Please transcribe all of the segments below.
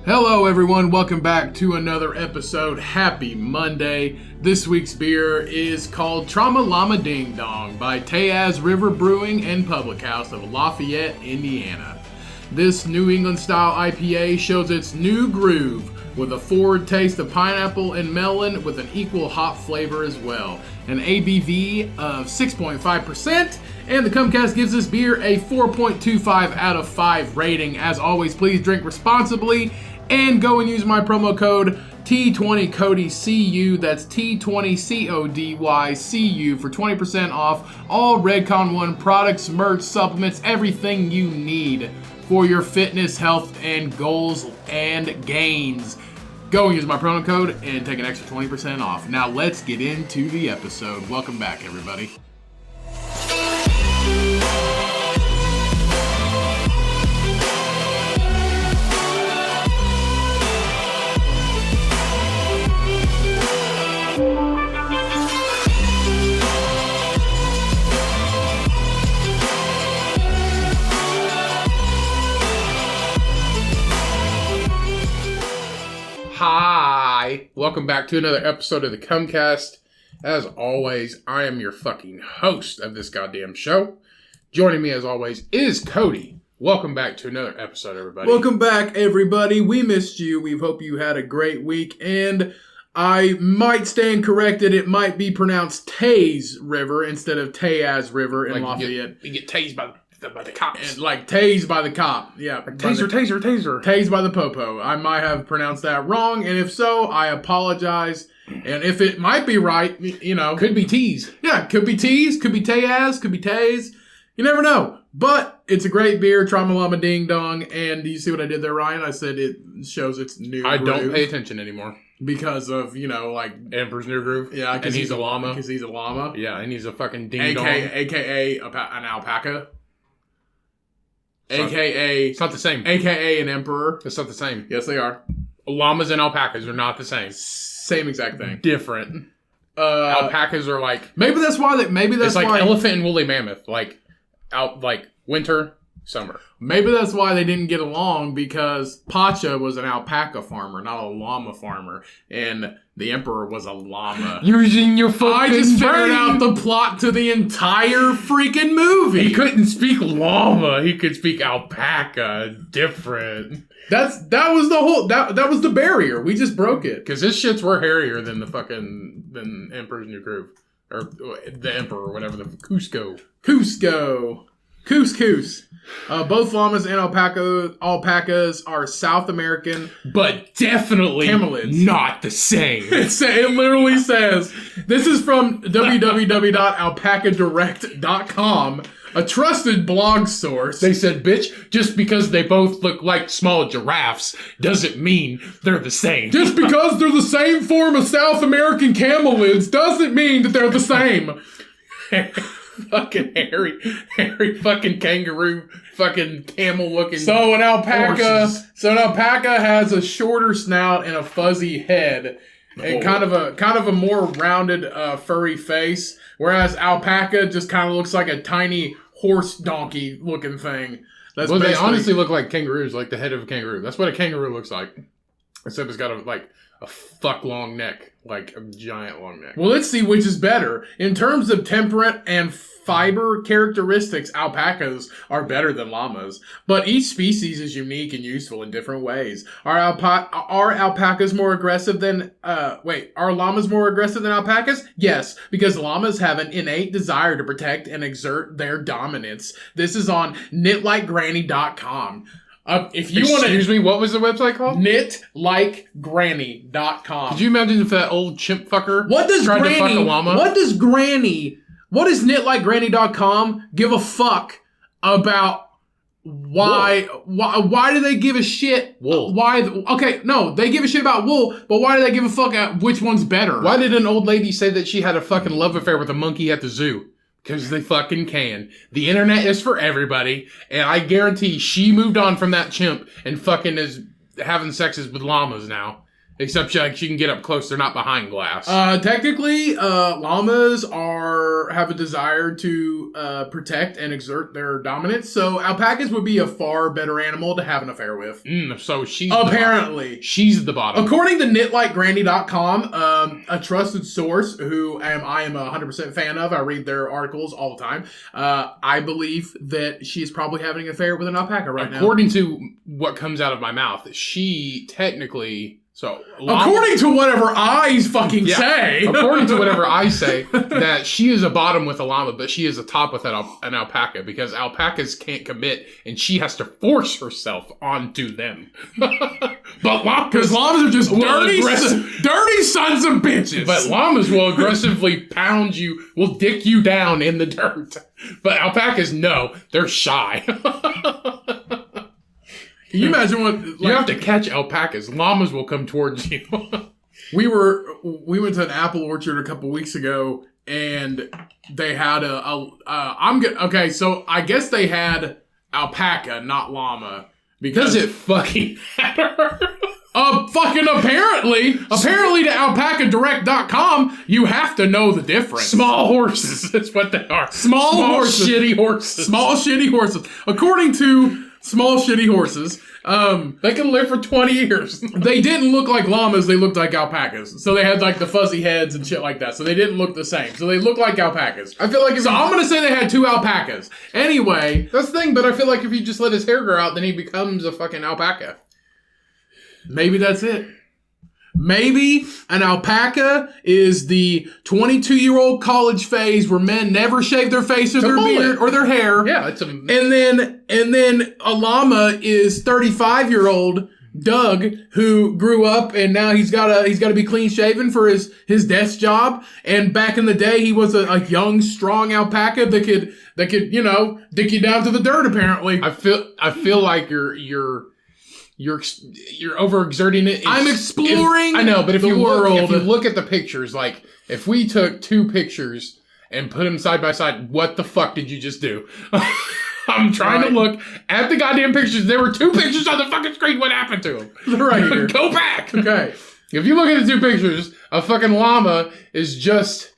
Hello everyone, welcome back to another episode. Happy Monday. This week's beer is called Trama Llama Ding Dong by Teays River Brewing and Public House of Lafayette, Indiana. This New England style IPA shows its new groove with a forward taste of pineapple and melon with an equal hop flavor as well. An ABV of 6.5%, and the Cummings gives this beer a 4.25 out of 5 rating. As always, please drink responsibly and go and use my promo code T20CODYCU. That's T20CODYCU for 20% off all Redcon 1 products, merch, supplements, everything you need for your fitness, health, and goals and gains. Go and use my promo code and take an extra 20% off. Now let's get into the episode. Welcome back, everybody. Hi, welcome back to another episode of the Cummcast. As always, I am your fucking host of this goddamn show. Joining me as always is Cody. Welcome back to another episode, everybody. Welcome back, everybody. We missed you. We hope you had a great week. And I might stand corrected. It might be pronounced Teays River instead of Teays River in Lafayette. You get tased by the cops. And like tased by the cop. Yeah. Like taser. Tased by the popo. I might have pronounced that wrong. And if so, I apologize. And if it might be right, you know. Could be Teays. Yeah, could be Teays. Could be Teays. Could be Teays. You never know. But it's a great beer. Trama Llama Ding Dong. And do you see what I did there, Ryan? I said it shows its new groove. I don't pay attention anymore. Because of, you know, like... Emperor's New Groove. Yeah, and he's a llama. Because he's a llama. Yeah, and he's a fucking ding dong. AKA an alpaca. AKA... It's not the same. AKA an emperor. It's not the same. Yes, they are. Llamas and alpacas are not the same. Same exact thing. Different. Alpacas are like... Maybe that's why... It's like elephant and woolly mammoth. Like winter, summer. Maybe that's why they didn't get along, because Pacha was an alpaca farmer, not a llama farmer. And the emperor was a llama. Using your fucking I just figured brain. out the plot to the entire freaking movie. He couldn't speak llama. He could speak alpaca. Different. That was the whole... That was the barrier. We just broke it. Because his shits were hairier than than Emperor's New Groove. Or the Emperor, or whatever. The Cusco. Couscous. Both llamas and alpacas are South American. But definitely camelids. Not the same. It literally says, this is from www.alpacadirect.com, a trusted blog source. They said, bitch, just because they both look like small giraffes doesn't mean they're the same. Just because they're the same form of South American camelids doesn't mean that they're the same. Fucking hairy fucking kangaroo, fucking camel looking. So an alpaca has a shorter snout and a fuzzy head, and kind of a more rounded, furry face. Whereas alpaca just kind of looks like a tiny horse donkey looking thing. They honestly look like kangaroos, like the head of a kangaroo. That's what a kangaroo looks like, except it's got a fuck long neck, like a giant long neck. Well, let's see which is better. In terms of temperament and fiber characteristics, alpacas are better than llamas, but each species is unique and useful in different ways. Are alpacas more aggressive than, are llamas more aggressive than alpacas? Yes, because llamas have an innate desire to protect and exert their dominance. This is on knitlikegranny.com. Excuse me, what was the website called? Knitlikegranny.com. Could you imagine if that old chimp fucker tried to fuck a llama? What does knitlikegranny.com give a fuck about why do they give a shit? Wool. They give a shit about wool, but why do they give a fuck at which one's better? Why did an old lady say that she had a fucking love affair with a monkey at the zoo? Because they fucking can. The internet is for everybody, and I guarantee she moved on from that chimp and fucking is having sexes with llamas now. Except she can get up close. They're not behind glass. Technically, llamas have a desire to protect and exert their dominance. So alpacas would be a far better animal to have an affair with. So she's apparently she's the bottom. According to knitlikegrandy.com, a trusted source who I am 100% fan of. I read their articles all the time. I believe that she is probably having an affair with an alpaca right now. According to what comes out of my mouth, she technically. According to whatever eyes fucking say. According to whatever I say, that she is a bottom with a llama, but she is a top with an alpaca because alpacas can't commit and she has to force herself onto them. But llamas are just dirty sons of bitches. But llamas will aggressively pound you, will dick you down in the dirt. But alpacas, no, they're shy. Can you imagine what... you have to catch alpacas. Llamas will come towards you. We went to an apple orchard a couple weeks ago, and they had okay, so I guess they had alpaca, not llama. Because it fucking matter. Fucking apparently to alpacadirect.com, you have to know the difference. Small horses. That's what they are. Small horses. Shitty horses. Small shitty horses. According to small shitty horses, they can live for 20 years. They didn't look like llamas, they looked like alpacas. So they had like the fuzzy heads and shit like that. So they didn't look the same. So they looked like alpacas. I feel like I'm gonna say they had 2 alpacas. Anyway. That's the thing, but I feel like if you just let his hair grow out, then he becomes a fucking alpaca. Maybe that's it. Maybe an alpaca is the 22-year-old college phase where men never shave their face or their beard or their hair. Yeah, and then a llama is 35-year-old Doug who grew up and now he's got to be clean shaven for his desk job. And back in the day, he was a young, strong alpaca that could dick you down to the dirt. Apparently, I feel like you're overexerting it. I'm exploring. I know, but if you world. look at the pictures, like if we took 2 pictures and put them side by side, what the fuck did you just do? I'm trying to look at the goddamn pictures. There were 2 pictures on the fucking screen. What happened to them? They're right here. Go back. Okay. If you look at the 2 pictures, a fucking llama is just.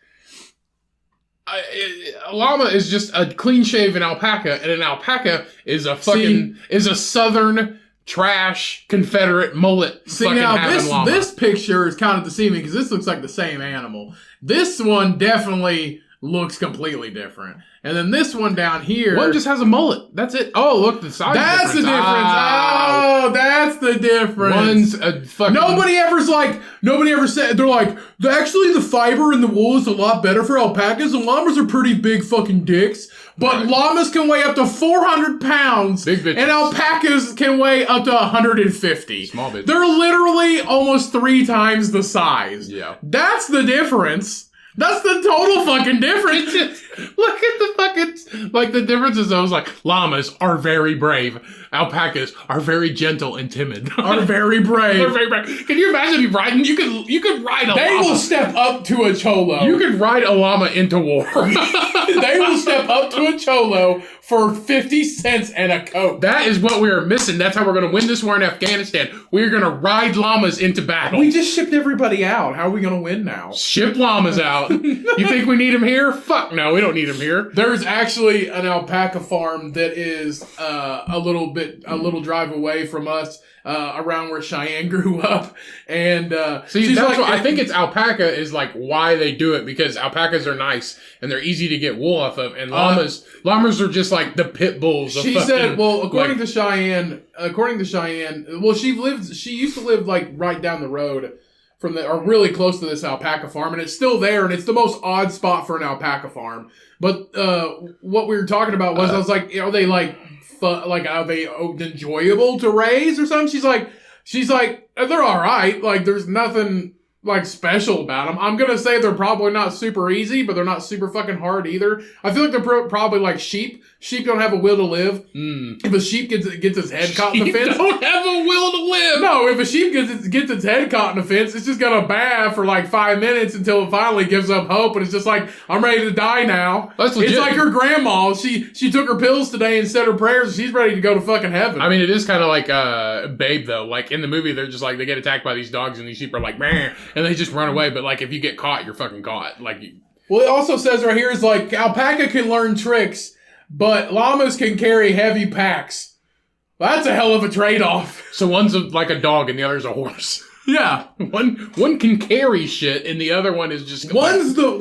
A llama is just a clean-shaven alpaca, and an alpaca is a southern trash Confederate mullet. See, now this picture is kind of deceiving because this looks like the same animal. This one definitely looks completely different. And then this one down here, one just has a mullet. That's it. Oh, look, the size. That's the difference. Oh, that's the difference. One's a fucking. Nobody ever said. They're like, actually, the fiber in the wool is a lot better for alpacas, and llamas are pretty big fucking dicks. But llamas can weigh up to 400 pounds, big bitches. And alpacas can weigh up to 150. Small bitches. They're literally almost 3 times the size. Yeah, that's the difference. That's the total fucking difference. Look at the fucking, like, the differences. I was like, llamas are very brave. Alpacas are very gentle and timid. Are very brave. They're very brave. Can you imagine you riding? You could ride a llama. They will step up to a cholo. You could ride a llama into war. They will step up to a cholo for 50 cents and a Coke. That is what we are missing. That's how we're going to win this war in Afghanistan. We're going to ride llamas into battle. We just shipped everybody out. How are we going to win now? Ship llamas out. You think we need them here? Fuck no, we don't need them here. There's actually an alpaca farm that is a little drive away from us, around where Cheyenne grew up. And see, that's what I think it's alpaca is like why they do it, because alpacas are nice and they're easy to get wool off of, and llamas are just like the pit bulls. She said, well, according to Cheyenne, well, she used to live like right down the road from or really close to this alpaca farm, and it's still there, and it's the most odd spot for an alpaca farm. But what we were talking about was, I was like, are they like are they enjoyable to raise or something? She's like, they're all right. Like, there's nothing like special about them. I'm gonna say they're probably not super easy, but they're not super fucking hard either. I feel like they're probably like sheep. Sheep don't have a will to live. If a sheep gets its head caught in the fence, don't have a will to live. No, if a sheep gets its head caught in the fence, it's just gonna bath for like 5 minutes until it finally gives up hope, and it's just like, I'm ready to die now. That's legit. It's like her grandma. She took her pills today and said her prayers. She's ready to go to fucking heaven. I mean, it is kind of like Babe though. Like in the movie, they're just like they get attacked by these dogs, and these sheep are like, meh, and they just run away. But like if you get caught, you're fucking caught. Like, well, it also says right here is like alpaca can learn tricks, but llamas can carry heavy packs. That's a hell of a trade-off. So one's like a dog, and the other's a horse. Yeah, one can carry shit, and the other one is just one's the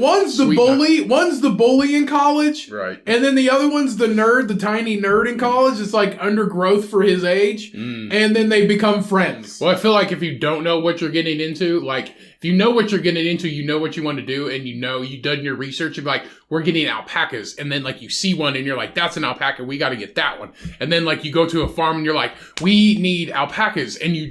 bully. One's the bully in college, right? And then the other one's the nerd, the tiny nerd in college. It's like undergrowth for his age, and then they become friends. Well, I feel like if you don't know what you're getting into, like if you know what you're getting into, you know what you want to do, and you know you've done your research. You're like, we're getting alpacas, and then like you see one, and you're like, that's an alpaca. We got to get that one. And then like you go to a farm, and you're like, we need alpacas, and you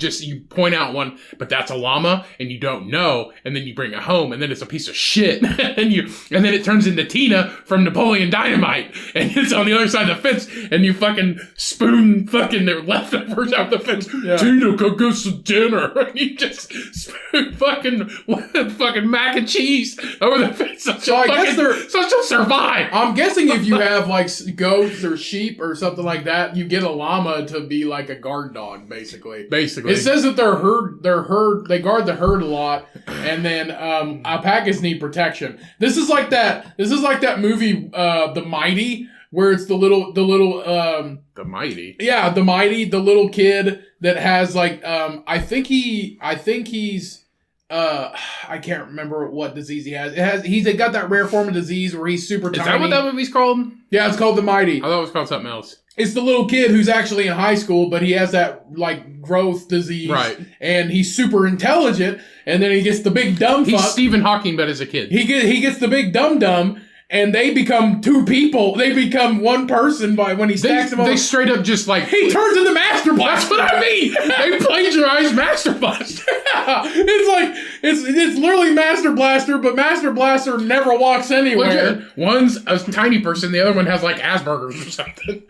point out one, but that's a llama, and you don't know, and then you bring it home, and then it's a piece of shit, and then it turns into Tina from Napoleon Dynamite, and it's on the other side of the fence, and you fucking spoon fucking their leftovers out the fence. Yeah. Tina, cook us some dinner, and you just spoon fucking mac and cheese over the fence. So I guess she'll survive. I'm guessing if you have like goats or sheep or something like that, you get a llama to be like a guard dog, basically. Basically, it says that they guard the herd a lot, and then alpacas need protection. This is like that movie, The Mighty, where it's the little The Mighty. Yeah, The Mighty, the little kid that has like I think he's I can't remember what disease he has. He's got that rare form of disease where he's super tiny. Is that what that movie's called? Yeah, it's called The Mighty. I thought it was called something else. It's the little kid who's actually in high school, but he has that like growth disease, right? And he's super intelligent, and then he gets the big dumb fuck. He's Stephen Hawking, but as a kid. He gets the big dumb. And they become two people. They become one person when he stacks them all. They straight up just like... He turns into Master Blaster. That's what I mean. They plagiarized Master Blaster. It's literally Master Blaster, but Master Blaster never walks anywhere. One's a tiny person. The other one has like Asperger's or something.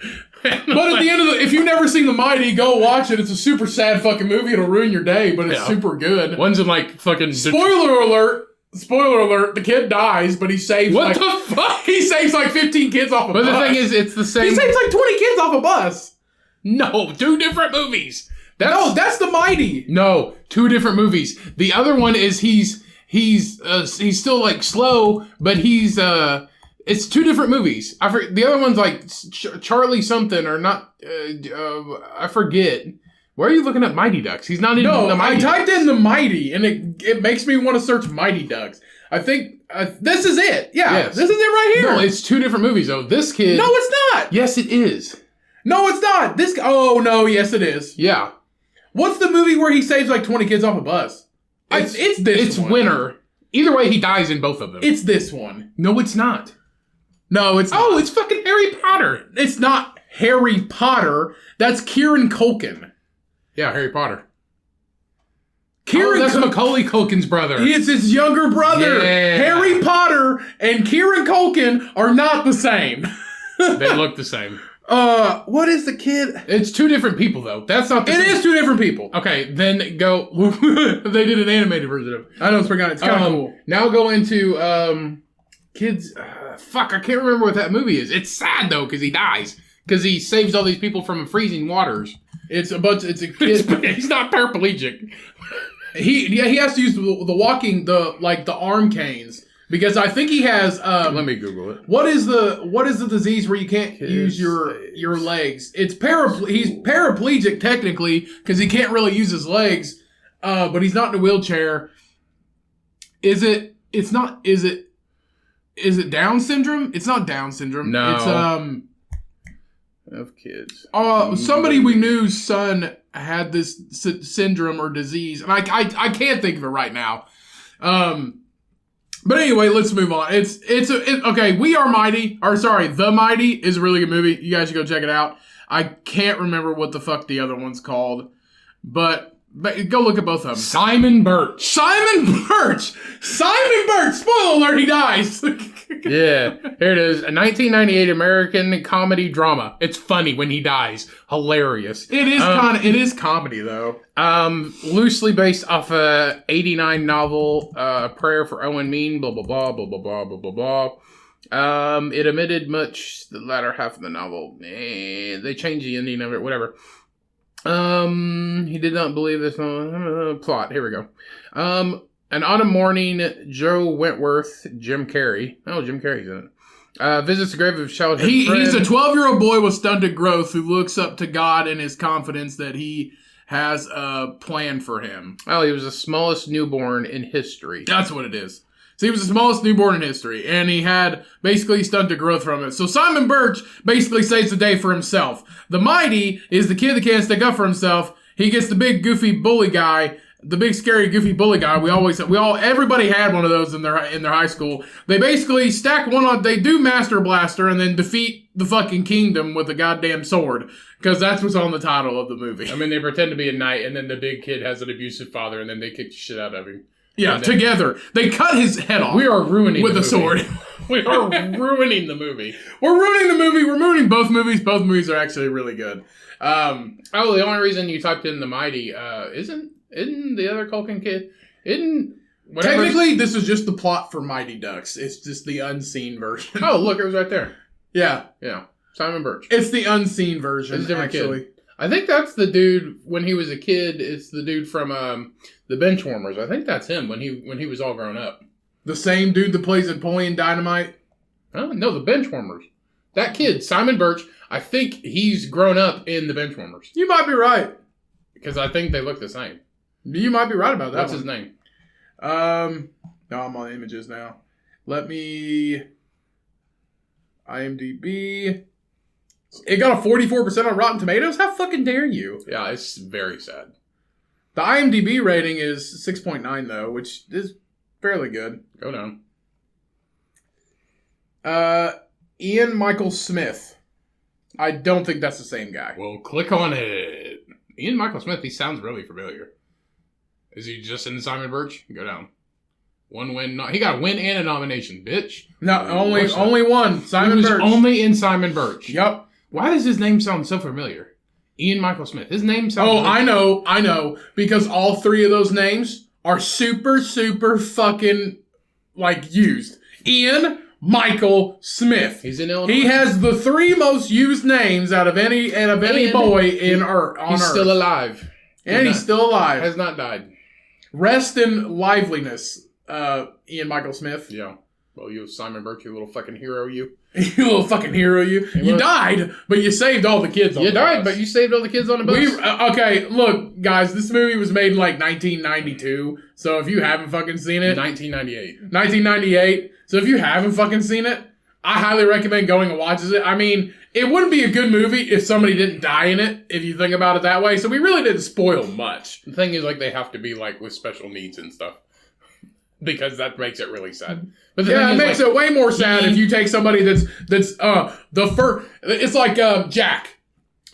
But at the end of if you've never seen The Mighty, go watch it. It's a super sad fucking movie. It'll ruin your day, but it's super good. One's in like fucking... Spoiler alert, the kid dies, but he saves What the fuck? He saves like 15 kids off a bus. But the thing is, it's the same... He saves like 20 kids off a bus. No, 2 different movies. That's The Mighty. No, 2 different movies. The other one is he's still like slow, but it's 2 different movies. The other one's like Charlie something or not, I forget. Why are you looking at Mighty Ducks? He's not in the Mighty Ducks. I typed in The Mighty, and it makes me want to search Mighty Ducks. I think this is it. Yeah, yes. This is it right here. No, it's 2 different movies, though. This kid... No, it's not. Yes, it is. No, it's not. Oh, no, yes, it is. Yeah. What's the movie where he saves like 20 kids off a bus? It's this It's one. Winter. Either way, he dies in both of them. It's this one. No, it's not. No, it's not. Oh, it's fucking Harry Potter. It's not Harry Potter. That's Kieran Culkin. Yeah, Harry Potter. That's Macaulay Culkin's brother. It's his younger brother. Yeah. Harry Potter and Kieran Culkin are not the same. They look the same. What is the kid? It's 2 different people, though. That's not the same. It is 2 different people. Okay, then go... They did an animated version of it. I know, it's kind of cool. Now go into, kids... fuck, I can't remember what that movie is. It's sad, though, because he dies. Because he saves all these people from freezing waters. It's a kid. He's not paraplegic. He has to use the arm canes because I think he has. Let me Google it. What is the disease where you can't use your legs? It's he's paraplegic technically because he can't really use his legs, but he's not in a wheelchair. Is it Down syndrome? It's not Down syndrome. No. It's of kids. Somebody we knew's son had this syndrome or disease, and I can't think of it right now. But anyway, let's move on. Okay. The Mighty is a really good movie. You guys should go check it out. I can't remember what the fuck the other one's called, but But go look at both of them. Simon Birch. Simon Birch! Simon Birch! Spoiler alert, he dies! Yeah, here it is. A 1998 American comedy drama. It's funny when he dies. Hilarious. It is comedy, though. Loosely based off a 89 novel, Prayer for Owen Mean, blah, blah, blah, blah, blah, blah, blah, blah, blah. It omitted much the latter half of the novel. They changed the ending of it, whatever. He did not believe this plot. Here we go. An autumn morning, Joe Wentworth, Jim Carrey. Oh, Jim Carrey's in it. Visits the grave of childhood friend. He's a 12-year-old boy with stunted growth who looks up to God in his confidence that he has a plan for him. Oh, he was the smallest newborn in history. That's what it is. So he was the smallest newborn in history, and he had basically stunted growth from it. So Simon Birch basically saves the day for himself. The Mighty is the kid that can't stick up for himself. He gets the big goofy bully guy, the big scary goofy bully guy. Everybody had one of those in their high school. They basically stack one on. They do Master Blaster and then defeat the fucking kingdom with a goddamn sword, because that's what's on the title of the movie. I mean, they pretend to be a knight, and then the big kid has an abusive father, and then they kick the shit out of him. Yeah, together. They cut his head off. We are ruining with a sword. We are ruining the movie. We're ruining the movie. We're ruining both movies. Both movies are actually really good. The only reason you typed in The Mighty, isn't the other Culkin kid? Technically, this is just the plot for Mighty Ducks. It's just the unseen version. Oh, look, it was right there. Yeah. Simon Birch. It's the unseen version, it's a different actually. Kid. I think that's the dude, when he was a kid, it's the dude from the Benchwarmers. I think that's him when he was all grown up. The same dude that plays Napoleon Dynamite? Oh, no, the Benchwarmers. That kid, Simon Birch, I think he's grown up in the Benchwarmers. You might be right. Because I think they look the same. You might be right about that. What's his name? No, I'm on images now. Let me... IMDb... It got a 44% on Rotten Tomatoes? How fucking dare you? Yeah, it's very sad. The IMDb rating is 6.9, though, which is fairly good. Go down. Ian Michael Smith. I don't think that's the same guy. Well, click on it. Ian Michael Smith, he sounds really familiar. Is he just in Simon Birch? Go down. One win. He got a win and a nomination, bitch. No, only one. Simon Birch. Only in Simon Birch. Yep. Why does his name sound so familiar? Ian Michael Smith. His name sounds... Oh, I know. Because all three of those names are super, super fucking, used. Ian Michael Smith. He's in Illinois. He has the three most used names out of any boy on Earth. He's still alive. And he's still alive. Has not died. Rest in liveliness, Ian Michael Smith. Yeah. Well, you Simon Birch, you little fucking hero, you. You little fucking hero, you. You died, but you saved all the kids on the bus. You died, but you saved all the kids on the bus. Okay, look, guys, this movie was made in 1992, so if you haven't fucking seen it... 1998. 1998. So if you haven't fucking seen it, I highly recommend going and watching it. I mean, it wouldn't be a good movie if somebody didn't die in it, if you think about it that way, so we really didn't spoil much. The thing is, they have to be, with special needs and stuff. Because that makes it really sad. But it makes it way more sad if you take somebody that's the first. It's like Jack,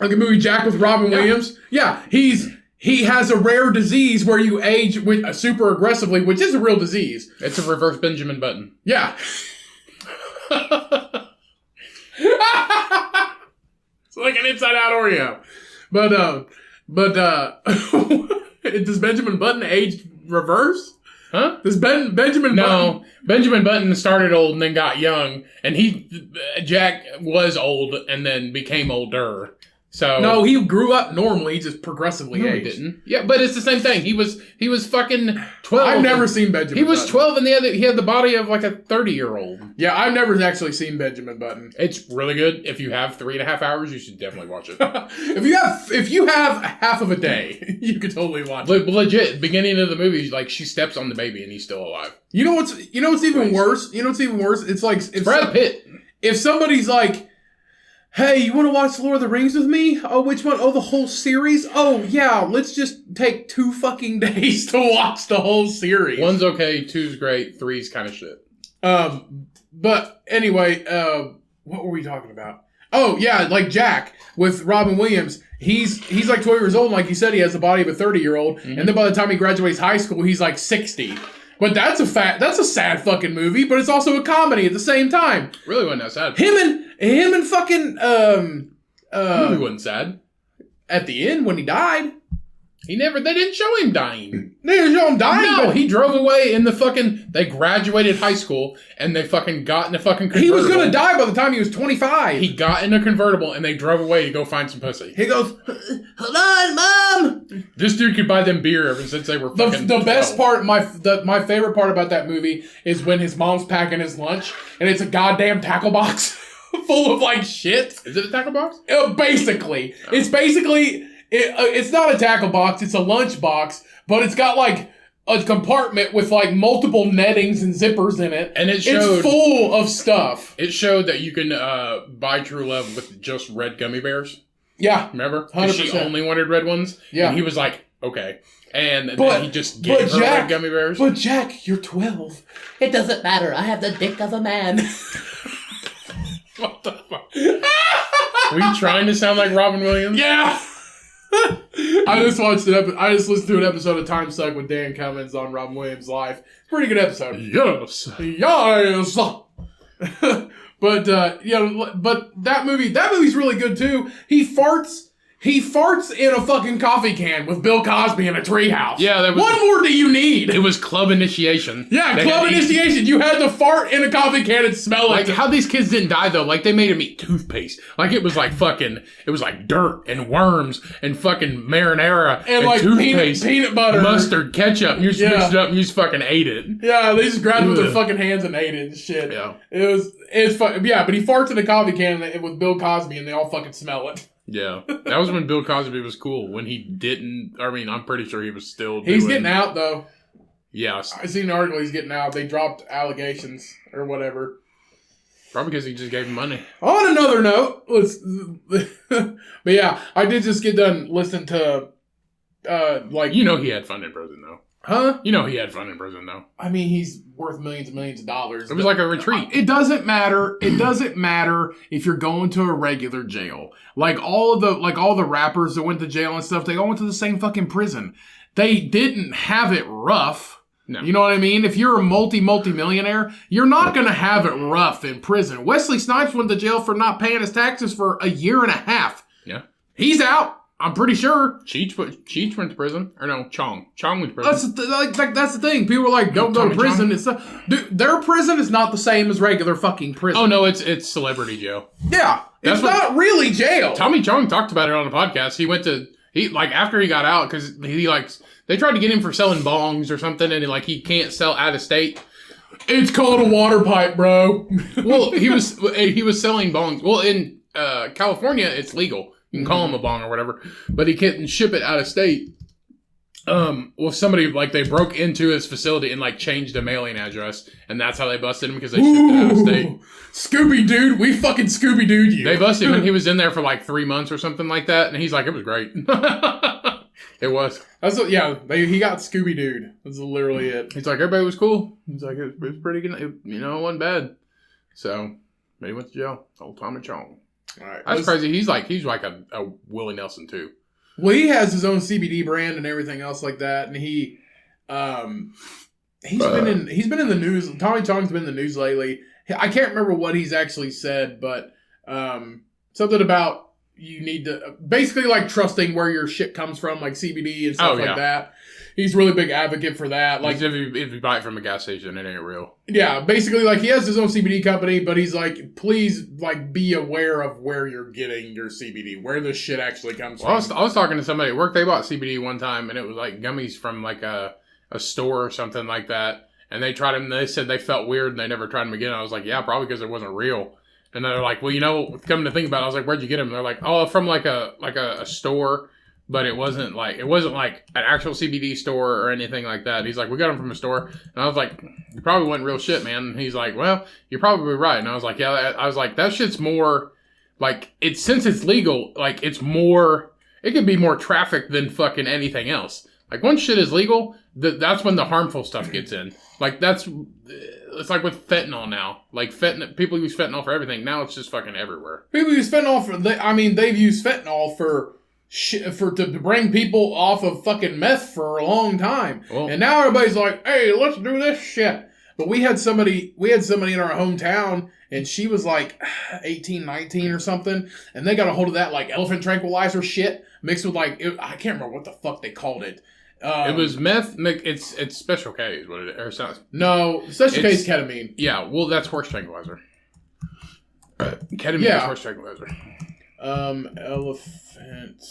like the movie Jack with Robin Williams. Yeah, he has a rare disease where you age with super aggressively, which is a real disease. It's a reverse Benjamin Button. Yeah. It's like an inside out Oreo, but does Benjamin Button age reverse? Huh? Does Benjamin Button... No, Benjamin Button started old and then got young, and Jack was old and then became older. So no, he grew up normally, just progressively aged. He didn't. Yeah, but it's the same thing. He was fucking 12. I've never seen Benjamin Button. He was 12 and he had the body of a 30-year-old. Yeah, I've never actually seen Benjamin Button. It's really good. If you have 3.5 hours, you should definitely watch it. If you have half of a day, you could totally watch it. Legit, beginning of the movie, she steps on the baby and he's still alive. You know what's even worse? It's like it's Brad Pitt. If somebody's like, hey, you want to watch Lord of the Rings with me? Oh, which one? Oh, the whole series? Oh, yeah, let's just take 2 fucking days to watch the whole series. 1's okay, 2's great, 3's kind of shit. But anyway, what were we talking about? Oh, yeah, like Jack with Robin Williams. He's like 12 years old, and like you said, he has the body of a 30-year-old. Mm-hmm. And then by the time he graduates high school, he's like 60. But that's a sad fucking movie, but it's also a comedy at the same time. Really wasn't that sad. Him and fucking movie wasn't sad. At the end when he died. They didn't show him dying. They didn't show him dying? No, he drove away in the fucking, they graduated high school and they fucking got in a fucking convertible. He was gonna die by the time he was 25. He got in a convertible and they drove away to go find some pussy. He goes, hold on, Mom! This dude could buy them beer ever since they were fucking The best part, my favorite part about that movie is when his mom's packing his lunch and it's a goddamn tackle box full of like shit. Is it a tackle box? Basically. Oh. It's basically... It's not a tackle box, it's a lunch box, but it's got like a compartment with like multiple nettings and zippers in it. And it's full of stuff. It showed that you can buy true love with just red gummy bears. Yeah. Remember? 100%. She only wanted red ones. Yeah. And he was like, okay. And then he just gave her red gummy bears. But Jack, you're 12. It doesn't matter. I have the dick of a man. What the fuck? Were you trying to sound like Robin Williams? Yeah. I just listened to an episode of Time Suck with Dan Cummings on Robin Williams' life. Pretty good episode. Yes. But that movie's really good too. He farts in a fucking coffee can with Bill Cosby in a treehouse. Yeah, what more do you need? It was club initiation. Yeah, club initiation. You had to fart in a coffee can and smell like it. How these kids didn't die though? Like they made him eat toothpaste. Like it was like dirt and worms and fucking marinara and like toothpaste, peanut butter, mustard, ketchup. You just mixed it up and you just fucking ate it. Yeah, they just grabbed it with their fucking hands and ate it and shit. Yeah, it's fun. Yeah, but he farts in a coffee can with Bill Cosby and they all fucking smell it. Yeah, that was when Bill Cosby was cool. When he didn't, I mean, I'm pretty sure he was still He's getting out, though. Yes. I seen an article he's getting out. They dropped allegations or whatever. Probably because he just gave him money. On another note, but yeah, I did just get done listening to, You know he had fun in prison, though. Huh? You know he had fun in prison, though. I mean, he's worth millions and millions of dollars. It was like a retreat. It doesn't matter. It doesn't matter if you're going to a regular jail. Like all the rappers that went to jail and stuff, they all went to the same fucking prison. They didn't have it rough. No. You know what I mean? If you're a multi-millionaire, you're not going to have it rough in prison. Wesley Snipes went to jail for not paying his taxes for a year and a half. Yeah. He's out. I'm pretty sure. Cheech went to prison. Or no, Chong went to prison. That's the thing. People are like, don't go to prison. Dude, their prison is not the same as regular fucking prison. Oh, no, it's celebrity jail. Yeah. It's not really jail. Tommy Chong talked about it on the podcast. After he got out, because they tried to get him for selling bongs or something, and he can't sell out of state. It's called a water pipe, bro. Well, he was selling bongs. Well, in California, it's legal. You can call him a bong or whatever, but he can't ship it out of state. Somebody they broke into his facility and changed the mailing address, and that's how they busted him because they shipped it out of state. Scooby Dude, we fucking Scooby Dude you. They busted him and he was in there for 3 months or something like that, and he's like, it was great. It was. He got Scooby Dude. That's literally it. He's like, everybody was cool. He's like, it was pretty good. It wasn't bad. So, but he went to jail. Old Tommy Chong. All right, that's crazy. He's like a Willie Nelson too. Well, he has his own CBD brand and everything else like that, and he's been in the news. Tommy Chong's been in the news lately. I can't remember what he's actually said, but something about you need to basically trusting where your shit comes from, like CBD and stuff like that. He's a really big advocate for that. If you buy it from a gas station, it ain't real. Yeah, basically, he has his own CBD company, but he's like, please, be aware of where you're getting your CBD, where the shit actually comes from. I was talking to somebody at work. They bought CBD one time, and it was gummies from a store or something like that. And they tried them. They said they felt weird, and they never tried them again. I was like, yeah, probably because it wasn't real. And they're like, well, coming to think about it, I was like, where'd you get them? And they're like, oh, from a store. But it wasn't an actual CBD store or anything like that. He's like, we got them from a store. And I was like, you probably wasn't real shit, man. And he's like, well, you're probably right. And I was like, yeah, that shit's more, since it's legal, it's more, it could be more traffic than fucking anything else. Like, once shit is legal, that's when the harmful stuff gets in. Like, it's like with fentanyl now. Like, people use fentanyl for everything. Now it's just fucking everywhere. People use fentanyl they've used fentanyl to bring people off of fucking meth for a long time. Well, and now everybody's like, hey, let's do this shit. But we had somebody in our hometown, and she was like 18, 19 or something, and they got a hold of that like elephant tranquilizer shit mixed with I can't remember what the fuck they called it. It was meth. It's Special K is what it is. Or sounds. No, Special K is ketamine. Yeah, well, that's horse tranquilizer. Ketamine is horse tranquilizer. Elephant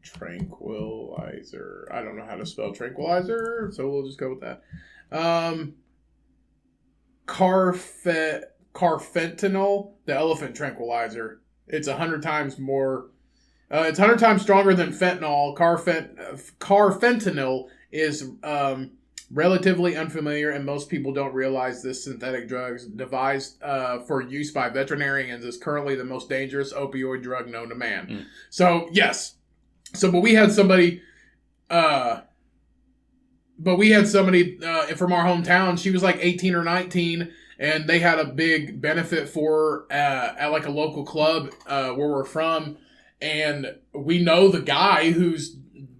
tranquilizer. I don't know how to spell tranquilizer, so we'll just go with that. Carfentanil, the elephant tranquilizer. It's 100 times more. It's 100 times stronger than fentanyl. Carfentanil is relatively unfamiliar, and most people don't realize this synthetic drug is devised for use by veterinarians is currently the most dangerous opioid drug known to man. Mm. So, yes. But we had somebody from our hometown. She was like 18 or 19, and they had a big benefit for at like a local club where we're from. And we know the guy whose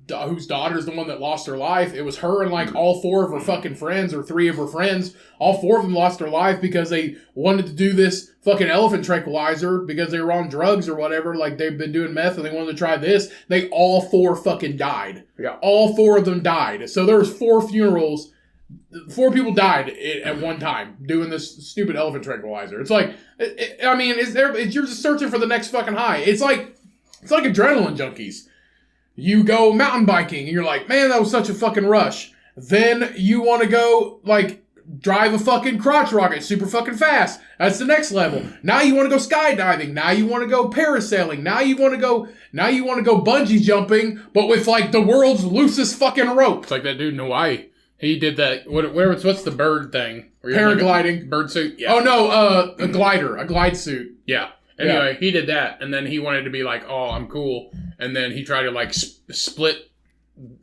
daughter's the one that lost her life. It was her and like all 4 of her fucking friends, or 3 of her friends. All 4 of them lost their life because they wanted to do this fucking elephant tranquilizer because they were on drugs or whatever. Like, they've been doing meth and they wanted to try this. They all 4 fucking died. Yeah. All 4 of them died. So there was 4 funerals. 4 people died at one time doing this stupid elephant tranquilizer. It's like, you're just searching for the next fucking high. It's like adrenaline junkies. You go mountain biking and you're like, man, that was such a fucking rush. Then you want to go like drive a fucking crotch rocket super fucking fast. That's the next level. Now you want to go skydiving. Now you want to go parasailing. Now you want to go bungee jumping, but with like the world's loosest fucking rope. It's like that dude in Hawaii. He did that. What's the bird thing? Paragliding. Like bird suit? Yeah. Oh no, a glide suit. Yeah. Anyway, he did that, and then he wanted to be like, oh, I'm cool. And then he tried to, like, split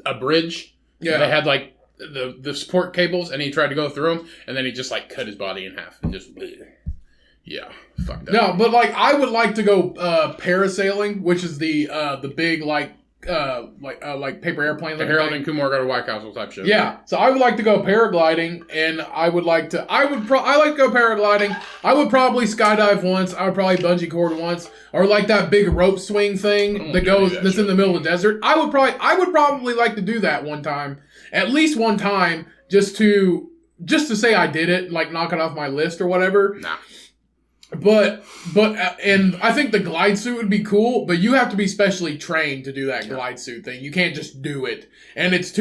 a bridge. Yeah. They had, like, the support cables, and he tried to go through them, and then he just, like, cut his body in half and just... Yeah, fuck that. No, but, like, I would like to go parasailing, which is the big, like paper airplane. The Harold and Kumar go to White Castle type shit. Yeah. So I would like to go paragliding, and I like to go paragliding. I would probably skydive once. I would probably bungee cord once, or like that big rope swing thing that's in the middle of the desert. I would probably like to do that one time, at least one time, just to say I did it, like knock it off my list or whatever. Nah. But and I think the glide suit would be cool, but you have to be specially trained to do that glide suit thing. You can't just do it. And it's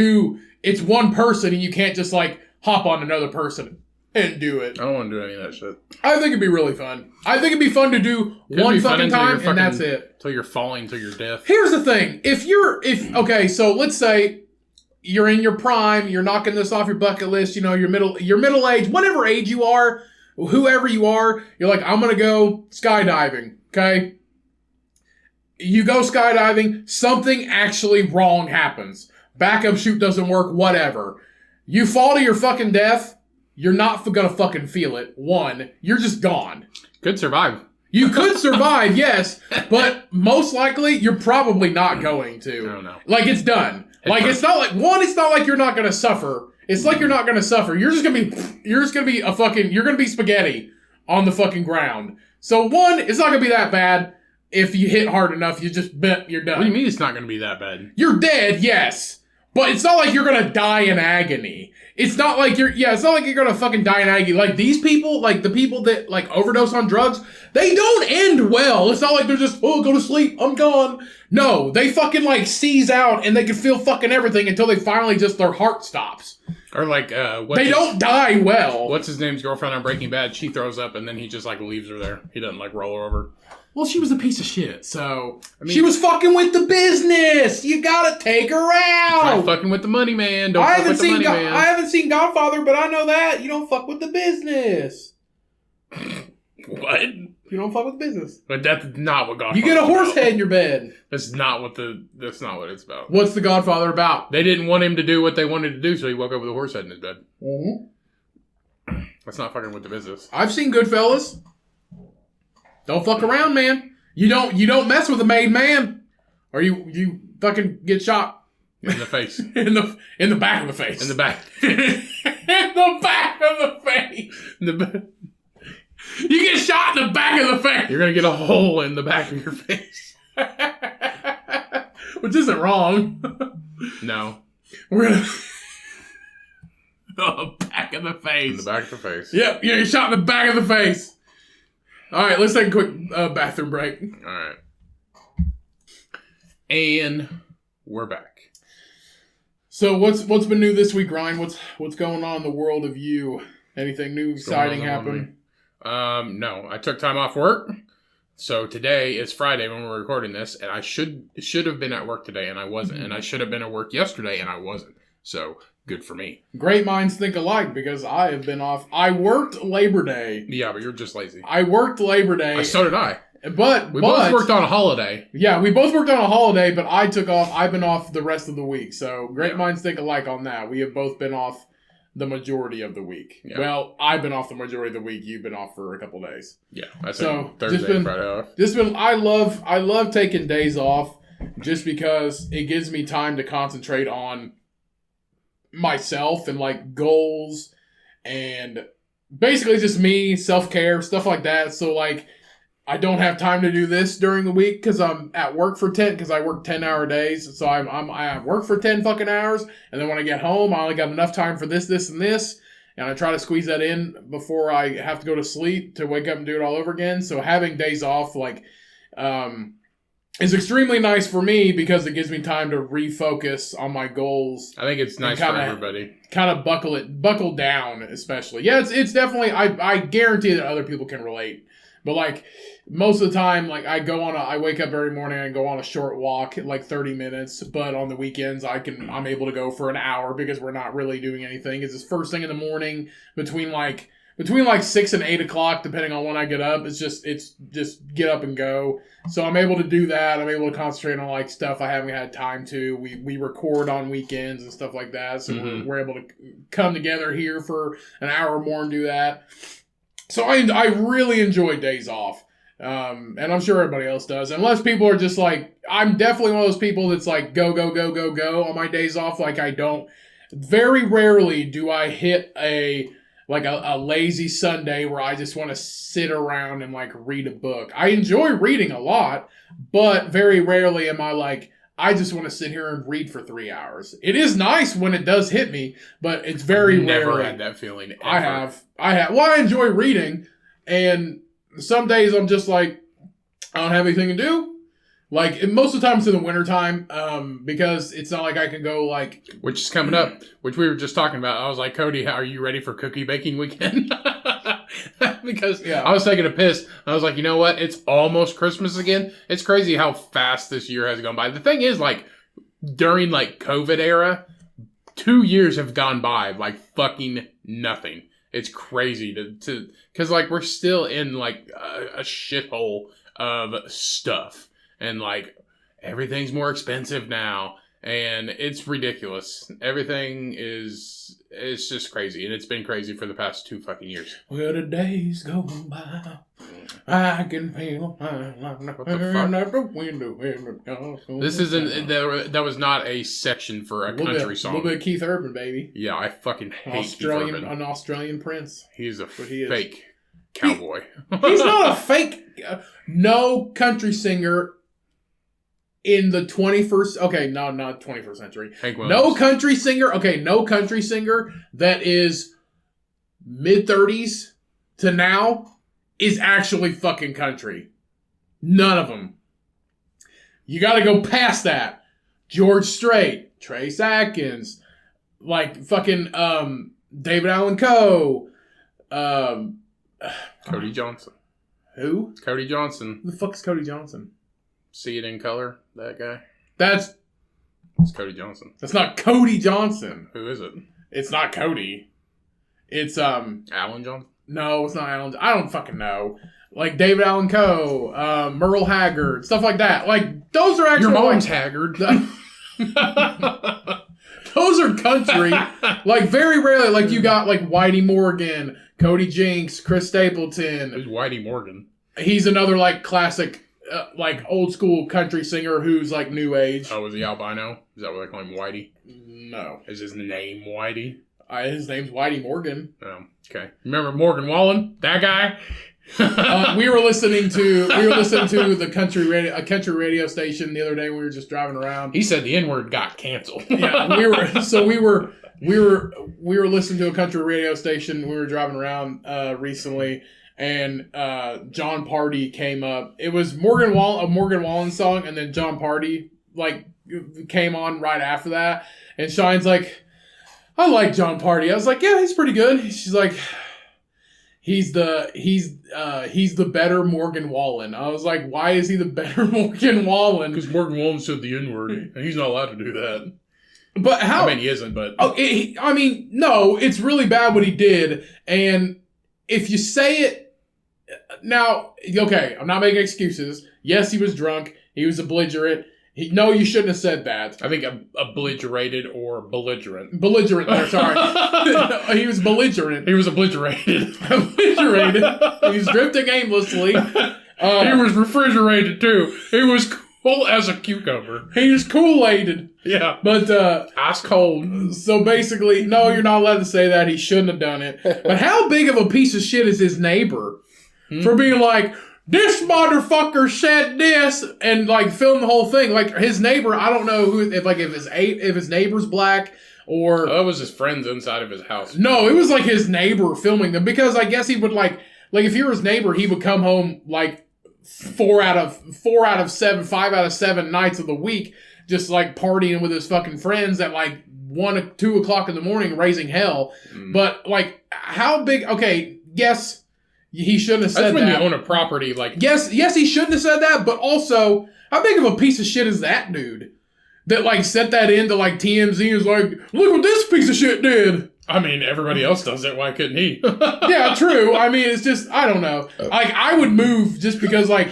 one person, and you can't just like hop on another person and do it. I don't want to do any of that shit. I think it'd be really fun. I think it'd be fun to do one fucking time, and that's it. Until you're falling till you're deaf. Here's the thing. Okay, so let's say you're in your prime, you're knocking this off your bucket list, you're middle age, whatever age you are, whoever you are, you're like, I'm going to go skydiving, okay? You go skydiving, something actually wrong happens. Backup chute doesn't work, whatever. You fall to your fucking death, you're not going to fucking feel it. One, you're just gone. Could survive. You could survive, yes, but most likely you're probably not going to. I don't know. Like, it's done. It's not like you're not going to suffer. It's like you're not going to suffer. You're going to be spaghetti on the fucking ground. So one, it's not going to be that bad. If you hit hard enough, you're done. What do you mean it's not going to be that bad? You're dead, yes. But it's not like you're going to die in agony. It's not like you're going to fucking die in agony. Like these people, like the people that like overdose on drugs, they don't end well. It's not like they're just, go to sleep, I'm gone. No, they fucking like seize out and they can feel fucking everything until they finally just, their heart stops. Or like, they don't die well. What's his name's girlfriend on Breaking Bad? She throws up and then he just like leaves her there. He doesn't like roll her over. Well, she was a piece of shit, so... she was fucking with the business! You gotta take her out! Not fucking with the money, man. Don't fuck with the money, man. I haven't seen Godfather, but I know that. You don't fuck with the business. What? You don't fuck with business. But that's not what Godfather. You get a horse head in your bed. That's not what it's about. What's The Godfather about? They didn't want him to do what they wanted to do, so he woke up with a horse head in his bed. Mm-hmm. That's not fucking with the business. I've seen Goodfellas. Don't fuck around, man. You don't mess with a made man, or you fucking get shot In the face. in the back of the face. In the back. In the back of the face. You get shot in the back of the face. You're going to get a hole in the back of your face. Which isn't wrong. No. We're going to... The back of the face. In the back of the face. Yep, you get shot in the back of the face. All right, let's take a quick bathroom break. All right. And we're back. So what's been new this week, Ryan? What's going on in the world of you? Anything new, exciting happen? No. I took time off work. So today is Friday when we're recording this, and I should have been at work today, and I wasn't. And I should have been at work yesterday, and I wasn't. So good for me. Great minds think alike, because I have been off. I worked Labor Day. Yeah, but you're just lazy. I worked Labor Day. So did I. But we both worked on a holiday. Yeah, we both worked on a holiday, but I took off. I've been off the rest of the week. So great minds think alike on that. We have both been off the majority of the week. Yeah. Well, I've been off the majority of the week. You've been off for a couple days. Yeah, that's so Thursday and Friday off. I love taking days off just because it gives me time to concentrate on myself and like goals and basically just me, self-care, stuff like that. So like I don't have time to do this during the week because I'm at work for 10, because I work 10-hour days. So I work for 10 fucking hours. And then when I get home, I only got enough time for this, and this. And I try to squeeze that in before I have to go to sleep to wake up and do it all over again. So having days off, is extremely nice for me because it gives me time to refocus on my goals. I think it's nice for everybody. Kind of buckle down, especially. Yeah, it's definitely, I guarantee that other people can relate. But like most of the time, like I wake up every morning and go on a short walk, like 30 minutes. But on the weekends, I'm able to go for an hour because we're not really doing anything. It's just first thing in the morning between 6 and 8 o'clock, depending on when I get up. It's just get up and go. So I'm able to do that. I'm able to concentrate on like stuff I haven't had time to. We record on weekends and stuff like that. So we're able to come together here for an hour or more and do that. So I really enjoy days off. And I'm sure everybody else does. Unless people are just like, I'm definitely one of those people that's like go on my days off. Like very rarely do I hit a lazy Sunday where I just want to sit around and like read a book. I enjoy reading a lot, but very rarely am I like, I just want to sit here and read for 3 hours. It is nice when it does hit me, but it's very rare. Never had that feeling ever. I have. Well, I enjoy reading, and some days I'm just like, I don't have anything to do. Like, most of the time it's in the wintertime, because it's not like I can go like... Which is coming up, which we were just talking about. I was like, Cody, are you ready for cookie baking weekend? Because I was taking a piss. I was like, you know what? It's almost Christmas again. It's crazy how fast this year has gone by. The thing is, like, during, like, COVID era, 2 years have gone by like fucking nothing. It's crazy to because, like, we're still in, like, a shithole of stuff. And, like, everything's more expensive now. And it's ridiculous. Everything it's just crazy. And it's been crazy for the past 2 fucking years. Well, the days go by. I can feel what the fuck? out the window. This isn't, that was not a section for a country song. A little bit of Keith Urban, baby. Yeah, I fucking hate Keith Urban. An Australian prince. He's a fake cowboy. He's not a fake. No country singer in the 21st, okay, no, not 21st century. No country singer that is mid-30s to now is actually fucking country. None of them. You gotta go past that. George Strait, Trace Atkins, like fucking David Allan Coe, Cody Johnson. Who? Cody Johnson. Who the fuck is Cody Johnson? See It in Color, that guy. It's Cody Johnson. That's not Cody Johnson. Who is it? It's not Cody. It's Alan Johnson? No, it's not Alan. I don't fucking know. like David Allan Coe, Merle Haggard, stuff like that. Like those are actually Your mom's like, Haggard. those are country. Like very rarely, like you got like Whitey Morgan, Cody Jinks, Chris Stapleton. Who's Whitey Morgan? He's another like classic, like old school country singer who's like new age. Oh, is he albino? Is that what they call him, Whitey? No, Is his name Whitey? his name's Whitey Morgan. Oh, okay. Remember Morgan Wallen? That guy? We were listening to the country radio station the other day. We were just driving around. He said the N-word got canceled. Yeah, we were listening to a country radio station. We were driving around recently, and John Party came up. It was a Morgan Wallen song, and then John Party like came on right after that. And Shine's like, I like John Party. I was like, yeah, he's pretty good. She's like, he's the better Morgan Wallen. I was like, why is he the better Morgan Wallen? Because Morgan Wallen said the N-word, and he's not allowed to do that. But how? I mean, he isn't, but... Oh, no, it's really bad what he did. And if you say it... Now, okay, I'm not making excuses. Yes, he was drunk. He was belligerent. No, you shouldn't have said that. I think obliterated or belligerent. Belligerent there, sorry. He was belligerent. He was obliterated. Belligerent. He was drifting aimlessly. He was refrigerated, too. He was cool as a cucumber. He was Kool-Aided. Yeah. But, ice cold. So basically, no, you're not allowed to say that. He shouldn't have done it. But how big of a piece of shit is his neighbor for being like, this motherfucker said this, and like film the whole thing? Like his neighbor, I don't know if his neighbor's black or That was his friends inside of his house. no, it was like his neighbor filming them, because I guess he would like if you're his neighbor, he would come home like 5 out of 7 nights of the week, just like partying with his fucking friends at like 1 or 2 o'clock in the morning, raising hell. But like, how big? Okay, yes. He shouldn't have said that. That's when you own a property, like... Yes, he shouldn't have said that, but also, how big of a piece of shit is that dude? That, like, set that into, like, TMZ and was like, look what this piece of shit did! I mean, everybody else does it, why couldn't he? Yeah, true. I mean, it's just, I don't know. Like, I would move just because, like,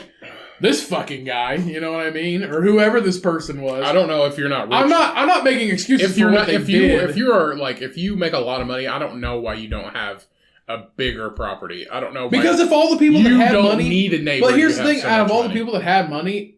this fucking guy, you know what I mean? Or whoever this person was. I don't know if you're not rich. I'm not making excuses for what they did. If you make a lot of money, I don't know why you don't have a bigger property. I don't know. Because if all the people that had money, need a neighbor. But here's the thing: so out of all money. the people that had money,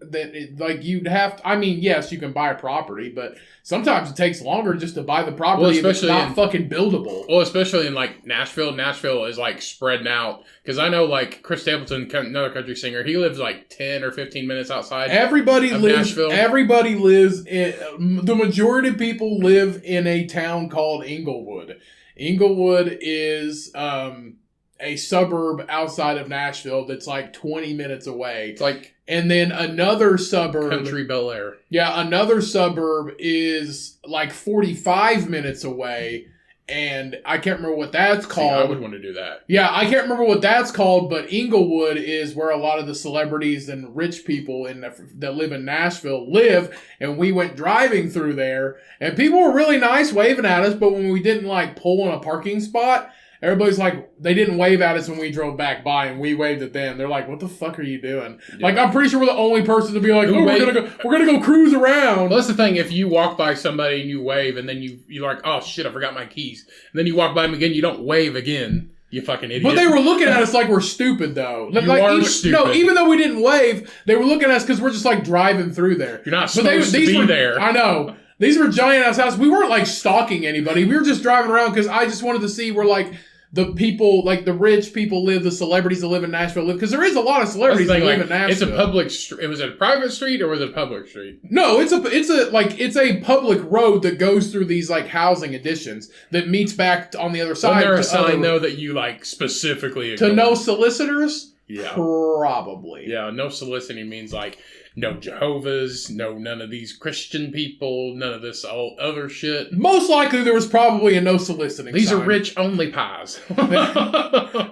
you'd have. I mean, yes, you can buy a property, but sometimes it takes longer just to buy the property if it's not fucking buildable. Well, especially in like Nashville. Nashville is like spreading out, because I know like Chris Stapleton, another country singer, he lives like 10 or 15 minutes outside. Everybody lives. Nashville. Everybody lives in. The majority of people live in a town called Inglewood. Inglewood is a suburb outside of Nashville that's like 20 minutes away. It's like, and then another suburb, Country Bel Air. Yeah, another suburb is like 45 minutes away, and I can't remember what that's called. I would want to do that. Yeah, I can't remember what that's called, but Inglewood is where a lot of the celebrities and rich people that live in Nashville live, and we went driving through there, and people were really nice waving at us, but when we didn't like pull in a parking spot, everybody's like, they didn't wave at us when we drove back by, and we waved at them. They're like, what the fuck are you doing? Yeah. Like, I'm pretty sure we're the only person to be like, oh, we're gonna go cruise around. Well, that's the thing. If you walk by somebody and you wave, and then you're like, oh shit, I forgot my keys. And then you walk by them again, you don't wave again. You fucking idiot. But they were looking at us like we're stupid, though. Stupid. No, even though we didn't wave, they were looking at us because we're just like driving through there. You're not supposed to be there. I know. These were giant ass houses. We weren't like stalking anybody. We were just driving around because I just wanted to see where like the people, like the rich people live, the celebrities that live in Nashville live, because there is a lot of celebrities that live in Nashville. It's a public street. Was it a private street or was it a public street? No, it's a public road that goes through these like housing additions that meets back on the other side. Wasn't there a sign though that you like specifically to no solicitors? Yeah, probably. Yeah, no soliciting means like no Jehovah's, none of these Christian people, none of this all other shit. Most likely there was probably a no soliciting These sign. are rich only pies.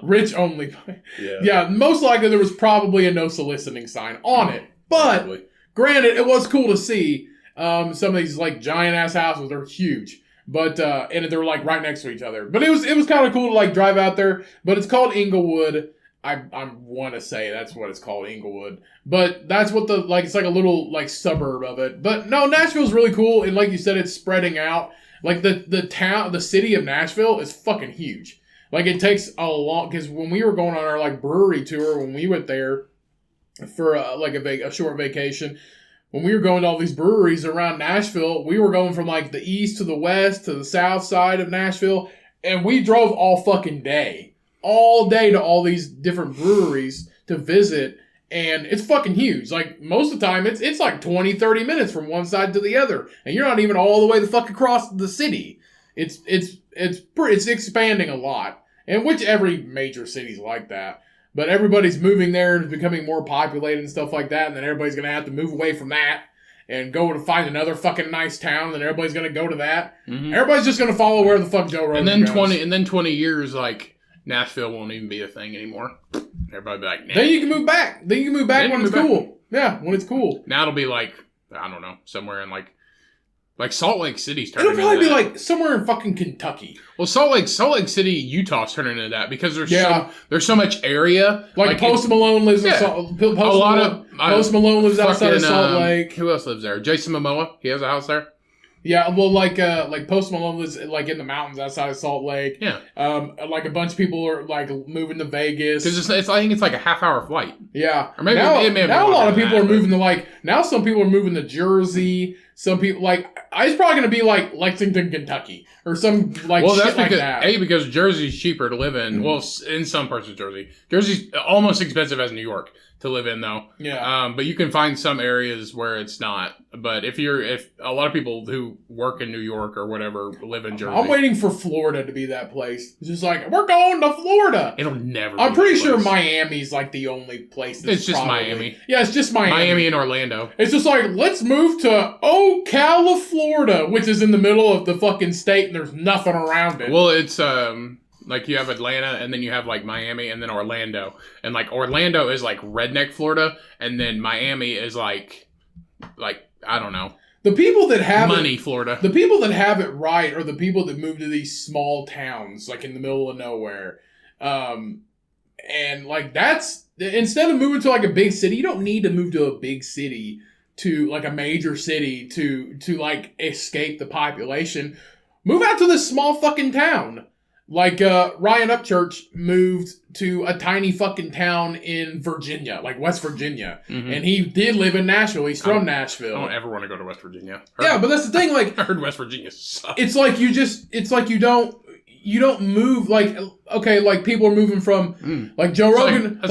Rich only pie. Yeah, most likely there was probably a no soliciting sign on it. But granted, it was cool to see some of these like giant ass houses. They're huge. But and they're like right next to each other. But it was kind of cool to like drive out there. But it's called Inglewood. I want to say that's what it's called, Inglewood. But that's what it's like a little like suburb of it. But no, Nashville's really cool, and like you said, it's spreading out. Like the city of Nashville is fucking huge. Like it takes a long, because when we were going on our like brewery tour, when we went there for like a short vacation, when we were going to all these breweries around Nashville, we were going from like the east to the west to the south side of Nashville, and we drove all day to all these different breweries to visit, and it's fucking huge. Like, most of the time, it's like 20, 30 minutes from one side to the other, and you're not even all the way the fuck across the city. It's expanding a lot, and which every major city's like that. But everybody's moving there and it's becoming more populated and stuff like that, and then everybody's going to have to move away from that and go to find another fucking nice town, and then everybody's going to go to that. Mm-hmm. Everybody's just going to follow where the fuck Joe Rogan goes. And then 20 years, like, Nashville won't even be a thing anymore. Everybody be like, nah. Then you can move back. When it's cool. Yeah, when it's cool. Now it'll be like, I don't know, somewhere in like Salt Lake City's turning into that. It'll probably be like somewhere in fucking Kentucky. Well, Salt Lake City, Utah's turning into that because there's so much area. Like Post Malone lives in Salt Lake. Post Malone lives outside of Salt Lake. Who else lives there? Jason Momoa. He has a house there. Yeah, well, like Post Malone lives like in the mountains outside of Salt Lake. Yeah. Like a bunch of people are like moving to Vegas. Because I think it's like a half-hour flight. Yeah. Or maybe now a lot of people are moving to now some people are moving to Jersey. Some people it's probably going to be like Lexington, Kentucky, or some shit like that. Because Jersey's cheaper to live in. Mm-hmm. Well, in some parts of Jersey. Jersey's almost expensive as New York to live in, though. Yeah. But you can find some areas where it's not. But if a lot of people who work in New York or whatever live in Jersey. I'm waiting for Florida to be that place. It's just like, we're going to Florida. It'll never I'm pretty sure Miami's like the only place that's Miami. Yeah, it's just Miami. Miami and Orlando. It's just like, let's move to Ocala, Florida, which is in the middle of the fucking state and there's nothing around it. Well, it's like you have Atlanta and then you have like Miami and then Orlando. And like Orlando is like redneck Florida and then Miami is like I don't know. The people that have money, Florida. The people that have it right are the people that move to these small towns, like in the middle of nowhere. And like that's, instead of moving to like a big city, you don't need to move to a big city, to like a major city to like escape the population. Move out to this small fucking town. Like Ryan Upchurch moved to a tiny fucking town in Virginia, like West Virginia. Mm-hmm. And he did live in Nashville. He's from Nashville. I don't ever want to go to West Virginia. Yeah, but that's the thing, like I heard West Virginia sucks. It's like you don't move like, okay, like people are moving from like Joe Rogan,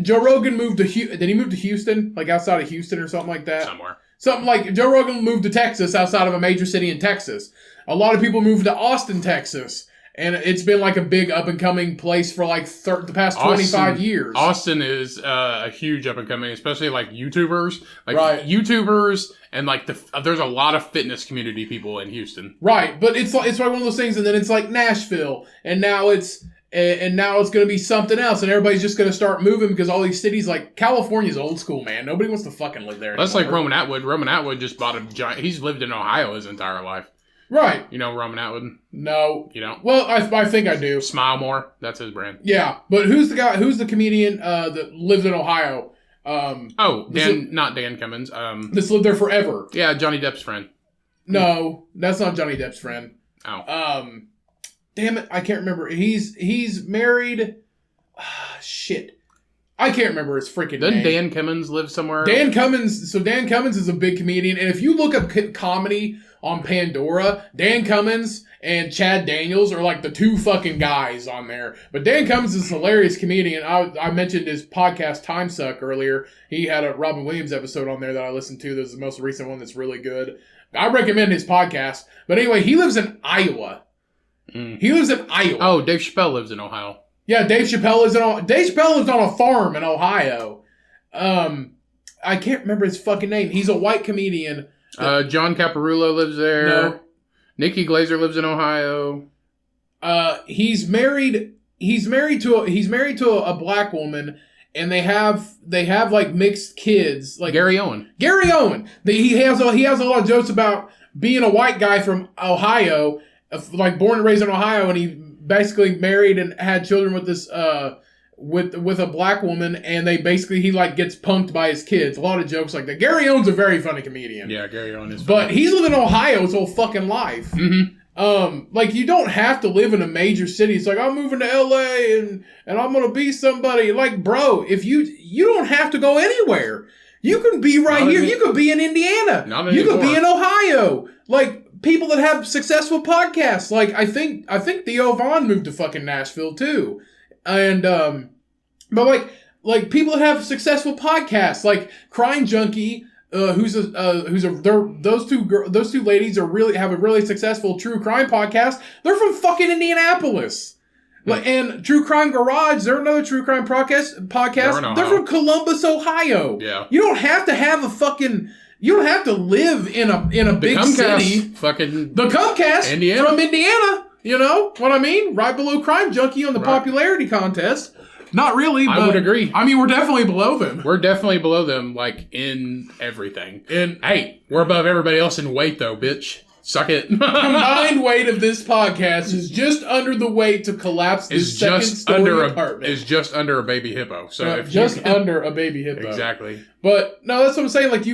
Joe Rogan moved to did he move to Houston? Like outside of Houston or something like that? Somewhere. Something like Joe Rogan moved to Texas, outside of a major city in Texas. A lot of people moved to Austin, Texas. And it's been like a big up-and-coming place for like the past 25 years. Austin is a huge up-and-coming, especially like YouTubers. Like right. YouTubers and like there's a lot of fitness community people in Houston. Right, but it's like one of those things, and then it's like Nashville, and now it's going to be something else, and everybody's just going to start moving because all these cities, like California's old school, man. Nobody wants to fucking live there anymore. That's like Roman Atwood. Roman Atwood just bought a giant... He's lived in Ohio his entire life. Right. You know Roman Atwood? No. You don't? Well, I think I do. Smile More. That's his brand. Yeah. But who's the comedian that lives in Ohio? Not Dan Cummings. This lived there forever. Yeah, Johnny Depp's friend. No, that's not Johnny Depp's friend. Oh. Damn it, I can't remember. He's married. Shit. I can't remember his freaking name. Doesn't Dan Cummins live somewhere? Dan Cummins is a big comedian, and if you look up comedy on Pandora, Dan Cummins and Chad Daniels are like the two fucking guys on there. But Dan Cummins is a hilarious comedian. I mentioned his podcast Time Suck earlier. He had a Robin Williams episode on there that I listened to. This is the most recent one that's really good. I recommend his podcast. But anyway, he lives in Iowa. He lives in Iowa. Oh, Dave Chappelle lives in Ohio. Yeah, Dave Chappelle lives on a farm in Ohio. I can't remember his fucking name. He's a white comedian. John Caparulo lives there. No. Nikki Glazer lives in Ohio. He's married to a black woman, and they have like mixed kids. Like Gary Owen. He has a lot of jokes about being a white guy from Ohio, like born and raised in Ohio, and he basically married and had children with this with a black woman, and he like gets punked by his kids. A lot of jokes like that. Gary Owen's a very funny comedian. Yeah, Gary Owen is funny. But funny. he's lived in Ohio his whole fucking life. Mm-hmm. Like, you don't have to live in a major city. It's like, I'm moving to LA and I'm gonna be somebody. Like, bro, if you don't have to go anywhere. You can be right here. You could be in Indiana. You could be in Ohio. Like, people that have successful podcasts. Like, I think Theo Vaughn moved to fucking Nashville too. And but like people that have successful podcasts, like Crime Junkie, those two ladies have a really successful true crime podcast. They're from fucking Indianapolis. Like, and True Crime Garage, they're another true crime podcast. They're from Columbus, Ohio. Yeah. You don't have to have you don't have to live in a big city. The Comcast Indiana. From Indiana. You know what I mean? Right below Crime Junkie on the popularity contest. Not really, but I would agree. I mean, we're definitely below them. We're definitely below them, like, in everything. And, hey, we're above everybody else in weight, though, bitch. Suck it. Combined weight of this podcast is just under the weight to collapse the second-story apartment. Is just under a baby hippo. So under a baby hippo. Exactly. But, no, that's what I'm saying. Like,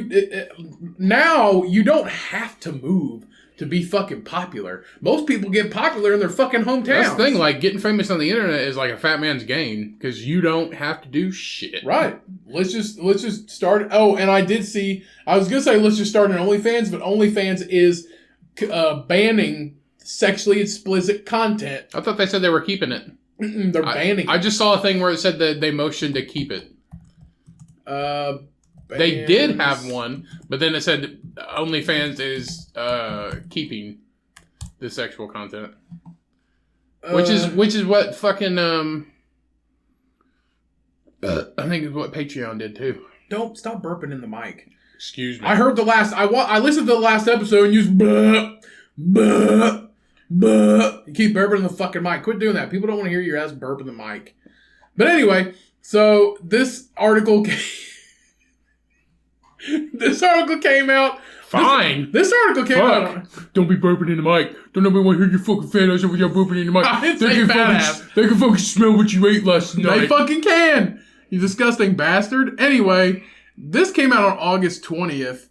now, you don't have to move to be fucking popular. Most people get popular in their fucking hometowns. That's the thing, like, getting famous on the internet is like a fat man's game, because you don't have to do shit. Right. Let's just start. Oh, and I did see, I was going to say let's just start an OnlyFans, but OnlyFans is banning sexually explicit content. I thought they said they were keeping it. They're banning it. I just saw a thing where it said that they motioned to keep it. They did have one, but then it said OnlyFans is keeping the sexual content, which is what fucking I think is what Patreon did too. Don't stop burping in the mic. Excuse me. I heard I listened to the last episode and you just buh. You keep burping in the fucking mic. Quit doing that. People don't want to hear your ass burp in the mic. But anyway, so this article came out. Fine. This article came out. Don't be burping in the mic. Don't nobody want to hear your fucking fat ass over there burping in the mic. I didn't say fat ass. They can fucking smell what you ate last night. They fucking can. You disgusting bastard. Anyway, this came out on August 20th.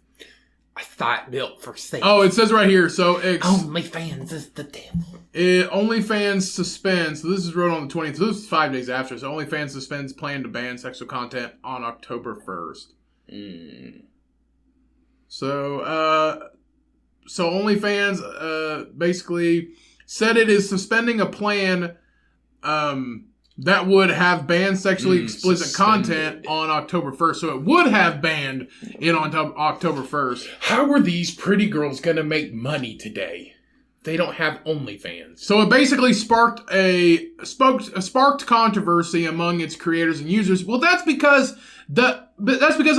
I thought built for sale. Oh, it says right here. So OnlyFans is the devil. OnlyFans suspends. So this is wrote on the 20th. So this is 5 days after. So OnlyFans suspends plan to ban sexual content on October 1st. So OnlyFans basically said it is suspending a plan that would have banned sexually explicit content on October 1st. So it would have banned it on October 1st. How are these pretty girls going to make money today? They don't have OnlyFans. So it basically sparked controversy among its creators and users. Well, that's because a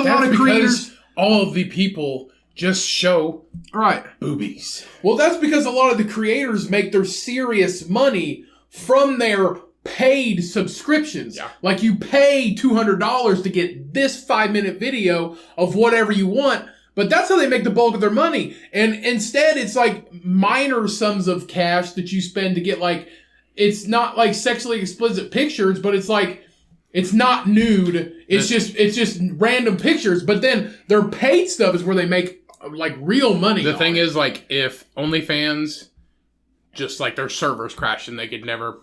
lot of creators, all of the people just show right boobies. Well, that's because a lot of the creators make their serious money from their paid subscriptions. Yeah. Like, you pay $200 to get this 5-minute video of whatever you want. But that's how they make the bulk of their money. And instead, it's like minor sums of cash that you spend to get, like, it's not like sexually explicit pictures, but it's like, it's not nude. It's just random pictures. But then their paid stuff is where they make, like, real money. The thing is, like, if OnlyFans, just like their servers crashed and they could never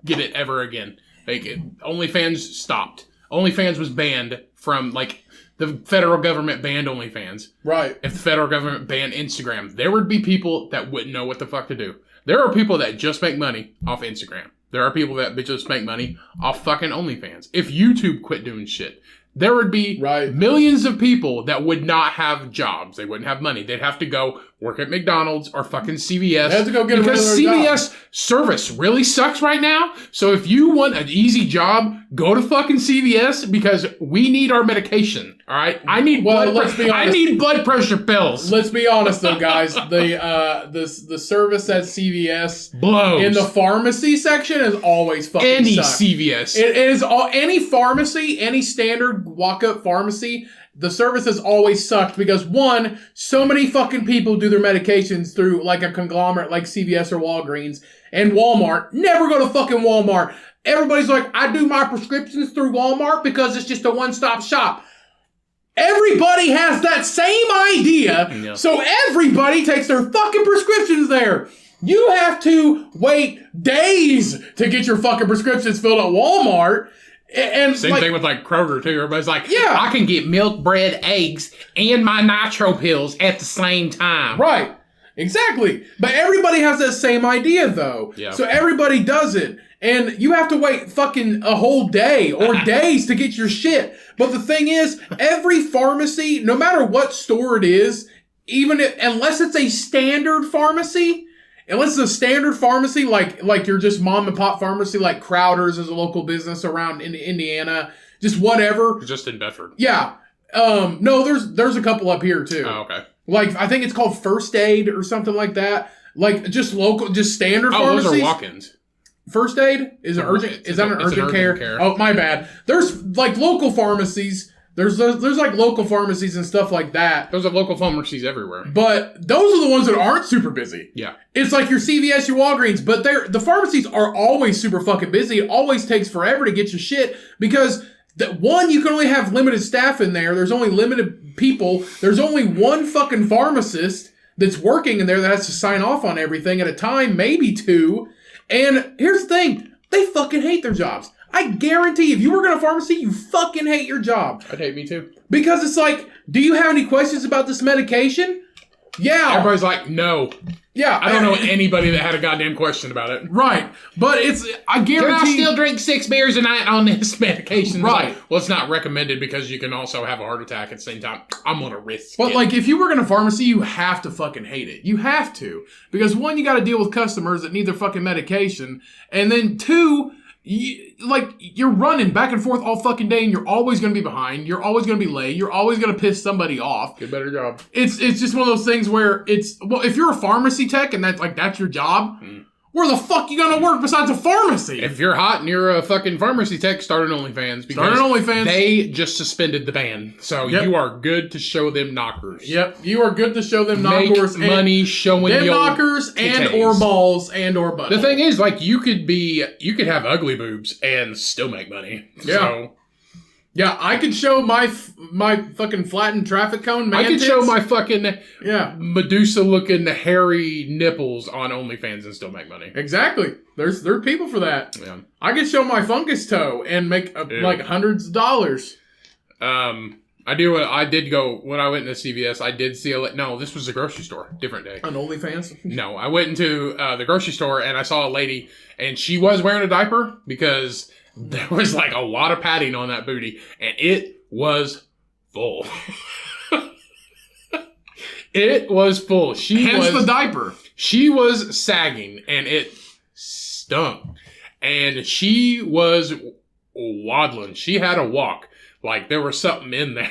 get it ever again. OnlyFans stopped. OnlyFans was banned from, like, the federal government banned OnlyFans. Right. If the federal government banned Instagram, there would be people that wouldn't know what the fuck to do. There are people that just make money off Instagram. There are people that just make money off fucking OnlyFans. If YouTube quit doing shit, there would be millions of people that would not have jobs. They wouldn't have money. They'd have to go work at McDonald's or fucking CVS. They have to go get because a CVS service really sucks right now. So if you want an easy job, go to fucking CVS because we need our medication. All right, I need blood pressure pills. Let's be honest though, guys. The service at CVS blows. In the pharmacy section is always fucking any sucked. CVS. It is any pharmacy, any standard walk-up pharmacy. The service has always sucked because, one, so many fucking people do their medications through like a conglomerate like CVS or Walgreens and Walmart. Never go to fucking Walmart. everybody's like, I do my prescriptions through Walmart because it's just a one-stop shop. Everybody has that same idea, Yeah. so everybody takes their fucking prescriptions there. You have to wait days to get your fucking prescriptions filled at Walmart. And Same thing with like Kroger too. Everybody's like, Yeah. I can get milk, bread, eggs, and my nitro pills at the same time. Right. Exactly. But everybody has that same idea though. Yeah. So everybody does it. And you have to wait fucking a whole day or days to get your shit. But the thing is, every pharmacy, no matter what store it is, unless it's a standard pharmacy, unless it's a standard pharmacy, like you're just mom and pop pharmacy, like Crowder's is a local business around in Indiana, just whatever. Just in Bedford. Yeah. No, there's a couple up here too. Oh, okay. Like, I think it's called First Aid or something like that. Like, just local, just standard pharmacies. Those are walk-ins. First Aid? Is it urgent? Is that an urgent care? Oh, my bad. There's, like, local pharmacies. There's like, local pharmacies and stuff like that. Those are local pharmacies everywhere. But those are the ones that aren't super busy. Yeah. It's like your CVS, your Walgreens, but the pharmacies are always super fucking busy. It always takes forever to get your shit because... One, you can only have limited staff in there. There's only limited people. There's only one fucking pharmacist that's working in there that has to sign off on everything at a time, maybe two. And here's the thing. They fucking hate their jobs. I guarantee if you work in a pharmacy, you fucking hate your job. I'd hate me too. Because it's like, do you have any questions about this medication? Yeah. Everybody's like, no. Yeah. I don't know anybody that had a goddamn question about it. Right. But I guarantee... Can I still drink 6 beers a night on this medication? Right. Like, well, it's not recommended because you can also have a heart attack at the same time. I'm going to risk But it. like, if you work in a pharmacy, you have to fucking hate it. You have to. Because one, you got to deal with customers that need their fucking medication. And then two... you're running back and forth all fucking day and you're always going to be behind. You're always going to be late. You're always going to piss somebody off. Get a better job. It's just one of those things where if you're a pharmacy tech and that's your job, where the fuck you going to work besides a pharmacy? If you're hot and you're a fucking pharmacy tech, start an OnlyFans. Start an OnlyFans. They just suspended the ban. So Yep. you are good to show them knockers. Yep. You are good to show them Make knockers. money showing them the old knockers and titties. or balls and or butt. The thing is, like, you could have ugly boobs and still make money. Yeah. So, Yeah, I could show my fucking flattened traffic cone man I could tits. show my fucking Yeah. Medusa-looking hairy nipples on OnlyFans and still make money. Exactly. There's people for that. Yeah. I could show my fungus toe and make like hundreds of dollars. I did go, when I went into CVS, I did see no, this was a grocery store. Different day. On OnlyFans? No, I went into the grocery store and I saw a lady and she was wearing a diaper because there was like a lot of padding on that booty and it was full. It was full. Hence the diaper. She was sagging and it stunk. And she was waddling. She had a walk. Like there was something in there.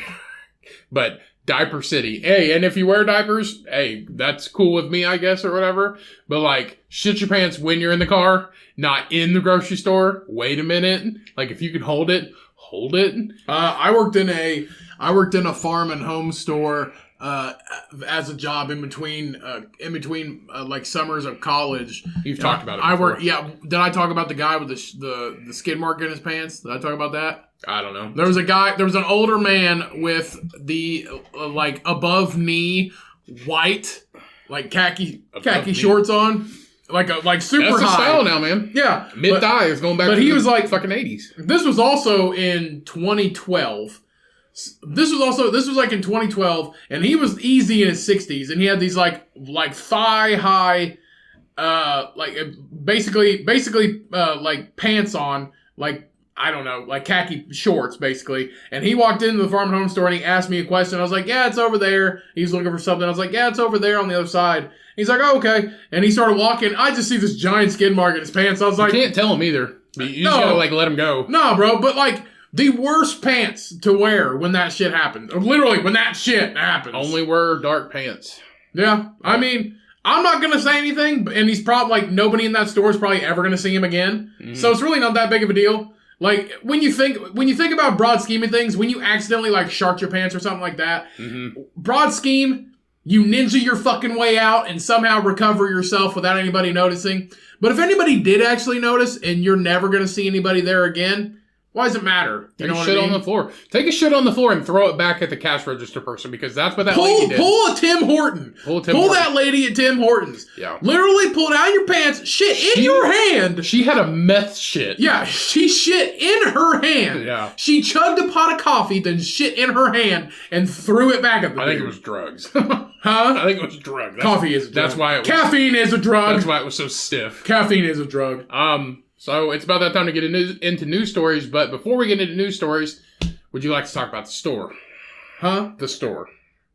But Diaper City. Hey, and if you wear diapers, hey, that's cool with me, I guess, or whatever. But like, shit your pants when you're in the car, not in the grocery store. Wait a minute. Like if you can hold it, hold it. I worked in a farm and home store as a job in between like summers of college. You've talked about it before. Did I talk about the guy with the skid mark in his pants? Did I talk about that? I don't know. There was an older man with the like above knee white like khaki shorts on. Like super That's the high. style now, man. Yeah. Mid thigh is going back but to he the was like fucking 80s. This was also in 2012. This was like in 2012, and he was easy in his 60s, and he had these like thigh high, like basically like pants on, like I don't know, like khaki shorts basically. And he walked into the farm and home store and he asked me a question. I was like, yeah, it's over there. He's looking for something. I was like, yeah, it's over there on the other side. He's like, oh, okay. And he started walking. I just see this giant skid mark in his pants. I was like, you can't tell him either. You just gotta like let him go. No, bro, but like the worst pants to wear when that shit happens. Literally, when that shit happens. Only wear dark pants. Yeah. I mean, I'm not going to say anything, and he's probably, like, nobody in that store is probably ever going to see him again. Mm-hmm. So it's really not that big of a deal. Like, when you think about broad scheme of things, when you accidentally, like, shart your pants or something like that, broad scheme, you ninja your fucking way out and somehow recover yourself without anybody noticing. But if anybody did actually notice and you're never going to see anybody there again, why does it matter? Take a shit on the floor. Take a shit on the floor and throw it back at the cash register person because that's what that lady did. Pull a Tim Horton. Pull that lady at Tim Hortons. Yeah. Literally pull down your pants, shit in your hand. She had a meth shit. Yeah, she shit in her hand. Yeah. She chugged a pot of coffee, then shit in her hand and threw it back at the I dude. think it was drugs. Huh? I think it was drugs. Coffee is a drug. That's why it was, caffeine is a drug. That's why it was so stiff. Caffeine is a drug. So it's about that time to get into news stories. But before we get into news stories, would you like to talk about the store? Huh? The store.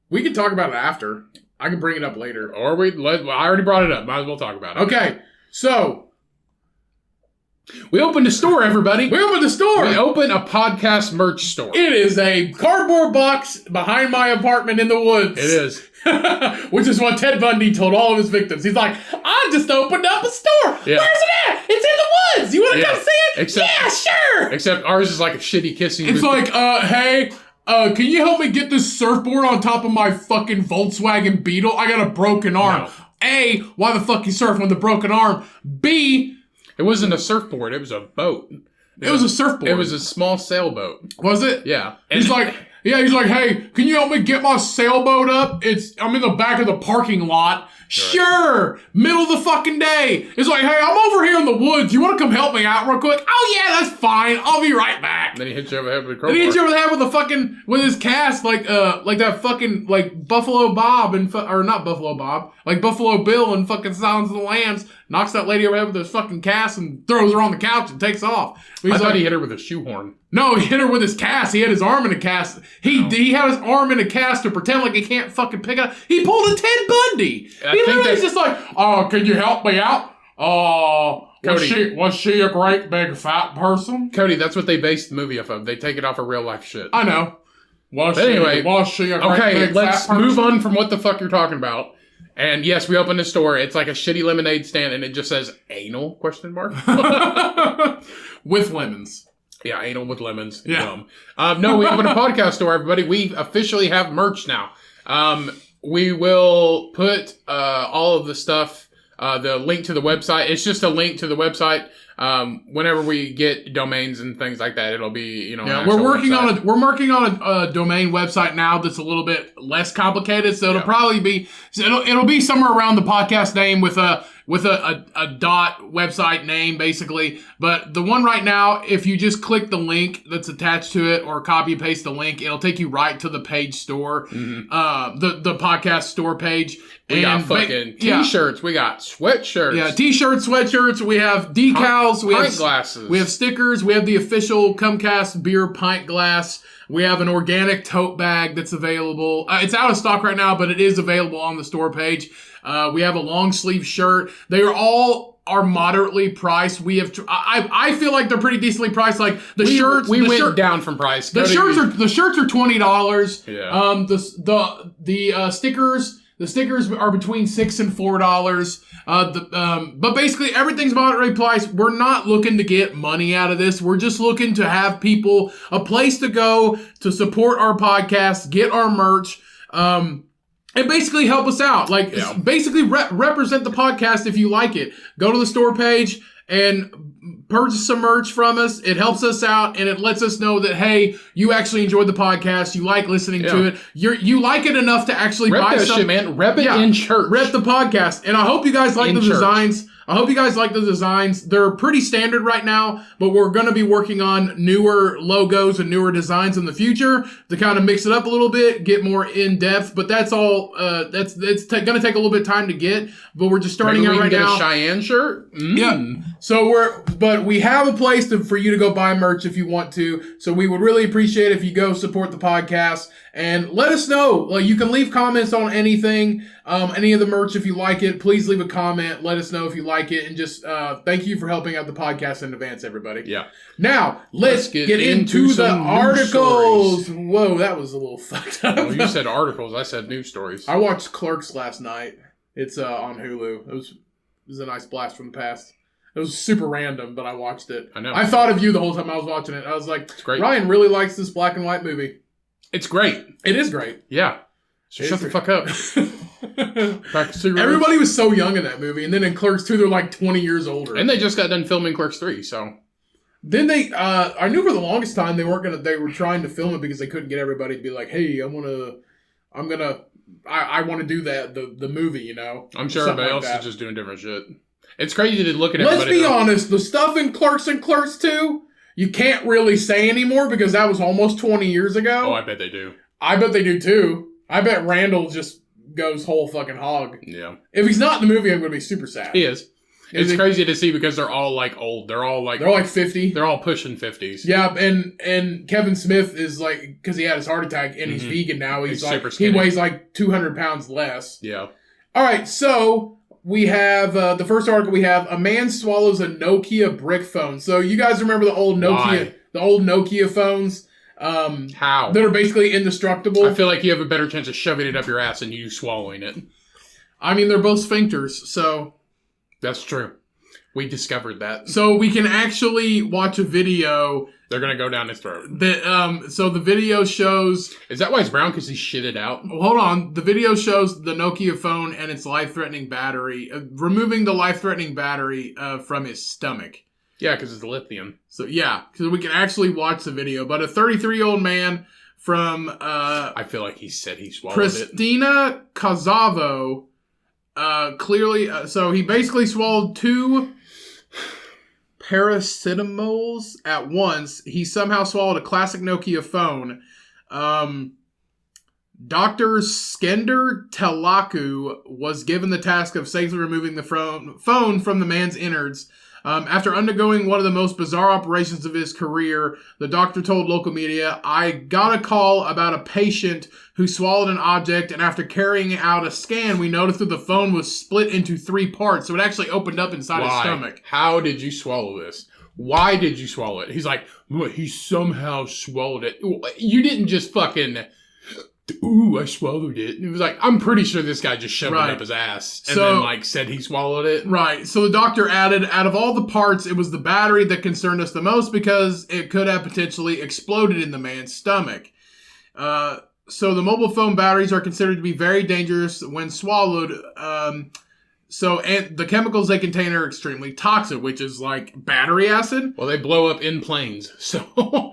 We can talk about it after. I can bring it up later. Or I already brought it up. Might as well talk about it. Okay. So we opened a store, everybody. We opened the store. We opened a podcast merch store. It is a cardboard box behind my apartment in the woods. It is. Which is what Ted Bundy told all of his victims. He's like, I just opened up a store. Yeah. Where's it at? It's in the woods. You want to come see it? Yeah, sure. Except ours is like a shitty kissing It's booth. like, hey, can you help me get this surfboard on top of my fucking Volkswagen Beetle? I got a broken arm. No. A, why the fuck you surfing with a broken arm? B, it wasn't a surfboard. It was a boat. It was a surfboard. It was a small sailboat. Was it? Yeah. He's like, hey, can you help me get my sailboat up? I'm in the back of the parking lot. Sure. Middle of the fucking day. It's like, hey, I'm over here in the woods. You want to come help me out real quick? Oh, yeah, that's fine. I'll be right back. Then he hits you over the head with a crowbar. Then he hits you over the head with a fucking, with his cast, like that fucking, like, Buffalo Bob or not Buffalo Bob, like Buffalo Bill and fucking Silence of the Lambs, knocks that lady over the head with his fucking cast and throws her on the couch and takes off. I thought he hit her with a shoehorn. No, he hit her with his cast. He had his arm in a cast. He had his arm in a cast to pretend like he can't fucking pick it up. He pulled a Ted Bundy. He literally just like, oh, can you help me out? Was she a great big fat person? Cody, that's what they based the movie off of. They take it off of real life shit. I know. Was she a great big let's fat person? move on from what the fuck you're talking about. And yes, we opened a store. It's like a shitty lemonade stand, and it just says anal ? With lemons. Yeah, anal with lemons. Yeah. No, we opened a podcast store, everybody. We officially have merch now. We will put all of the stuff, the link to the website. It's just a link to the website. Whenever we get domains and things like that, it'll be, Yeah, we're working on a domain website now that's a little bit less complicated. So it'll probably be it'll be somewhere around the podcast name with a dot website name basically. But the one right now, if you just click the link that's attached to it or copy and paste the link, it'll take you right to the page store, the podcast store page. We got fucking t-shirts. We got sweatshirts. Yeah, t-shirts, sweatshirts. We have decals. We have pint glasses. We have stickers. We have the official Cumcast beer pint glass. We have an organic tote bag that's available. It's out of stock right now, but it is available on the store page. We have a long sleeve shirt. They are moderately priced. We have. I feel like they're pretty decently priced. Like the shirts. We went down from price. The shirts are $20. Yeah. The stickers. The stickers are between $6 and $4. But basically everything's moderately priced. We're not looking to get money out of this. We're just looking to have people a place to go to support our podcast, get our merch, and basically help us out. Like basically represent the podcast if you like it. Go to the store page and purchase some merch from us. It helps us out, and it lets us know that, hey, you actually enjoyed the podcast. You like listening to it. You like it enough to actually buy that something. Shit, man. Rep it in church. Rep the podcast. And I hope you guys like the designs. I hope you guys like the designs. They're pretty standard right now, but we're going to be working on newer logos and newer designs in the future to kind of mix it up a little bit, get more in depth. But that's all. It's going to take a little bit of time to get. But we're just starting out right now. Maybe we can get a Cheyenne shirt. Yeah. So we have a place for you to go buy merch if you want to. So we would really appreciate it if you go support the podcast and let us know. Like, you can leave comments on anything, any of the merch if you like it. Please leave a comment. Let us know if you like it, and just thank you for helping out the podcast in advance, everybody. Yeah. Now let's get into the articles. Whoa, that was a little fucked up. Well, you said articles. I said news stories. I watched Clerks last night. It's on Hulu. It was a nice blast from the past. It was super random, but I watched it. I know. I thought of you the whole time I was watching it. I was like, it's great. Ryan really likes this black and white movie. It's great. It is great. Yeah. So shut the fuck up. Pack of cigarettes. Everybody was so young in that movie, and then in Clerks 2, they're like 20 years older. And they just got done filming Clerks 3, so. Then they, I knew for the longest time they were trying to film it because they couldn't get everybody to be like, hey, I want to do that, the movie, you know? I'm sure Something everybody like else that. is just doing different shit. It's crazy to look at Let's everybody. be honest, the stuff in Clerks and Clerks 2, you can't really say anymore because that was almost 20 years ago. Oh, I bet they do. I bet they do too. I bet Randall just goes whole fucking hog. Yeah. If he's not in the movie, I'm going to be super sad. He is. It's crazy to see because they're all like old. They're all like 50. They're all pushing 50s. Yeah, and Kevin Smith is like, because he had his heart attack and he's vegan now. He's like, super skinny. he weighs like 200 pounds less. Yeah. All right, so we have the first article. We have a man swallows a Nokia brick phone. So you guys remember the old Nokia phones? How? That are basically indestructible. I feel like you have a better chance of shoving it up your ass than you swallowing it. I mean, they're both sphincters, so That's true. We discovered that. so we can actually watch a video They're going to go down his throat. that so the video shows. Is that why it's brown? Because he shit it out? Well, hold on. The video shows the Nokia phone and its life-threatening battery, removing the life-threatening battery from his stomach. Yeah, because it's lithium. So yeah, because we can actually watch the video. But a 33-year-old man from I feel like he said he swallowed it. Pristina Kazavo clearly. So he basically swallowed 2 paracetamols at once. He somehow swallowed a classic Nokia phone. Dr. Skender Telaku was given the task of safely removing the phone from the man's innards. After undergoing one of the most bizarre operations of his career, the doctor told local media, I got a call about a patient who swallowed an object, and after carrying out a scan, we noticed that the phone was split into 3 parts, so it actually opened up inside his stomach. How did you swallow this? Why did you swallow it? He's like, well, he somehow swallowed it. You didn't just fucking... Ooh, I swallowed it. And it was like, I'm pretty sure this guy just shoved it up his ass and then like said he swallowed it. Right. So the doctor added, out of all the parts, it was the battery that concerned us the most because it could have potentially exploded in the man's stomach. So the mobile phone batteries are considered to be very dangerous when swallowed. And the chemicals they contain are extremely toxic, which is like battery acid. Well, they blow up in planes, so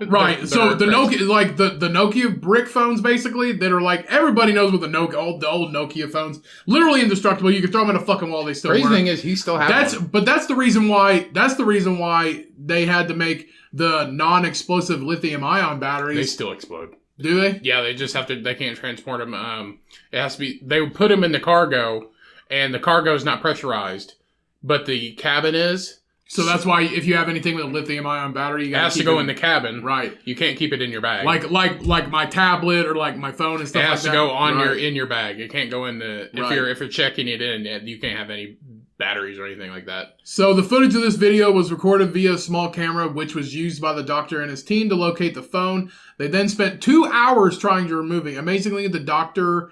right. So the Nokia, like the Nokia brick phones, basically that are like everybody knows what the old Nokia phones, literally indestructible. You can throw them in a fucking wall, they still work. Crazy thing is, he still has them. But that's the reason why. That's the reason why they had to make the non-explosive lithium-ion batteries. They still explode. Do they? Yeah, they just have to. They can't transport them. It has to be. They would put them in the cargo. And the cargo is not pressurized, but the cabin is. So that's why if you have anything with a lithium-ion battery, you it has to go in the cabin. Right. You can't keep it in your bag. Like my tablet or like my phone and stuff like that. It has to go on in your bag. It can't go in the if you're checking it in, you can't have any batteries or anything like that. So the footage of this video was recorded via a small camera, which was used by the doctor and his team to locate the phone. They then spent 2 hours trying to remove it. Amazingly, the doctor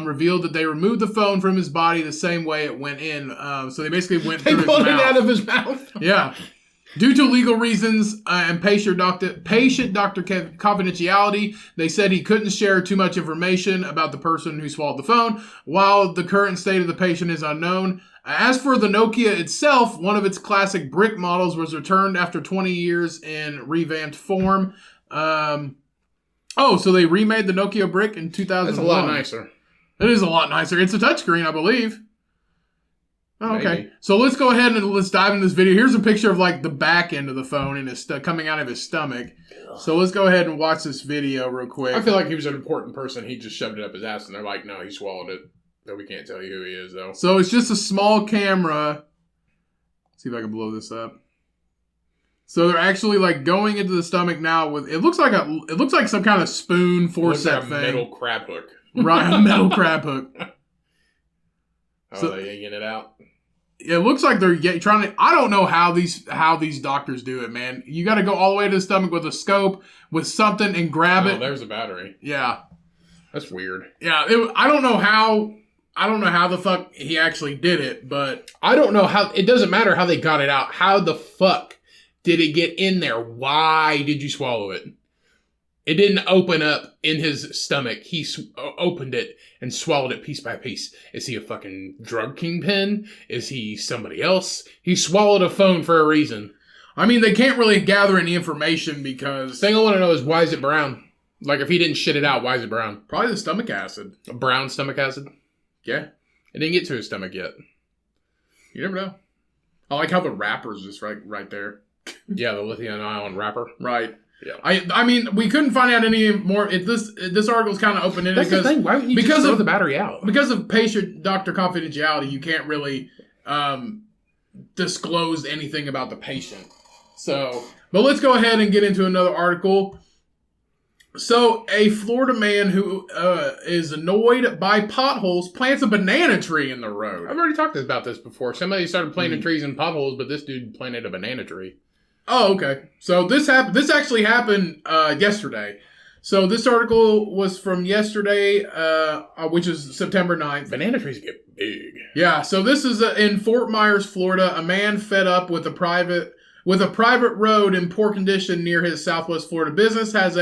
revealed that they removed the phone from his body the same way it went in. So they basically went through his mouth. They pulled it out of his mouth? Yeah. Due to legal reasons and patient-doctor confidentiality, they said he couldn't share too much information about the person who swallowed the phone, while the current state of the patient is unknown. As for the Nokia itself, one of its classic brick models was returned after 20 years in revamped form. So they remade the Nokia brick in 2001. That's a lot nicer. It is a lot nicer. It's a touchscreen, I believe. Oh, okay. Maybe. So let's go ahead and let's dive into this video. Here's a picture of like the back end of the phone and it's coming out of his stomach. So let's go ahead and watch this video real quick. I feel like he was an important person. He just shoved it up his ass and they're like, no, he swallowed it. But we can't tell you who he is, though. So it's just a small camera. Let's see if I can blow this up. So they're actually like going into the stomach now with it looks like some kind of spoon forceps thing. A metal crab hook. Right, a metal crab hook. So they're yanking it out. It looks like they're trying to. I don't know how these doctors do it, man. You got to go all the way to the stomach with a scope with something and grab it. There's a battery. Yeah, that's weird. Yeah, I don't know how the fuck he actually did it, but I don't know how. It doesn't matter how they got it out. How the fuck did it get in there? Why did you swallow it? It didn't open up in his stomach. He opened it and swallowed it piece by piece. Is he a fucking drug kingpin? Is he somebody else? He swallowed a phone for a reason. I mean, they can't really gather any information because... The thing I want to know is, why is it brown? Like, if he didn't shit it out, why is it brown? Probably the stomach acid. A brown stomach acid? Yeah. It didn't get to his stomach yet. You never know. I like how the wrapper's just right there. Yeah, the lithium-ion wrapper. Right. Yeah. I mean, we couldn't find out any more. This article's kind of open-ended. That's the thing. Why wouldn't you just throw the battery out? Because of patient-doctor confidentiality, you can't really disclose anything about the patient. So, but let's go ahead and get into another article. So, a Florida man who is annoyed by potholes plants a banana tree in the road. I've already talked about this before. Somebody started planting trees in potholes, but this dude planted a banana tree. Oh, okay. So this actually happened yesterday. So this article was from yesterday, which is September 9th. Banana trees get big. Yeah. So this is in Fort Myers, Florida. A man fed up with a private road in poor condition near his Southwest Florida business had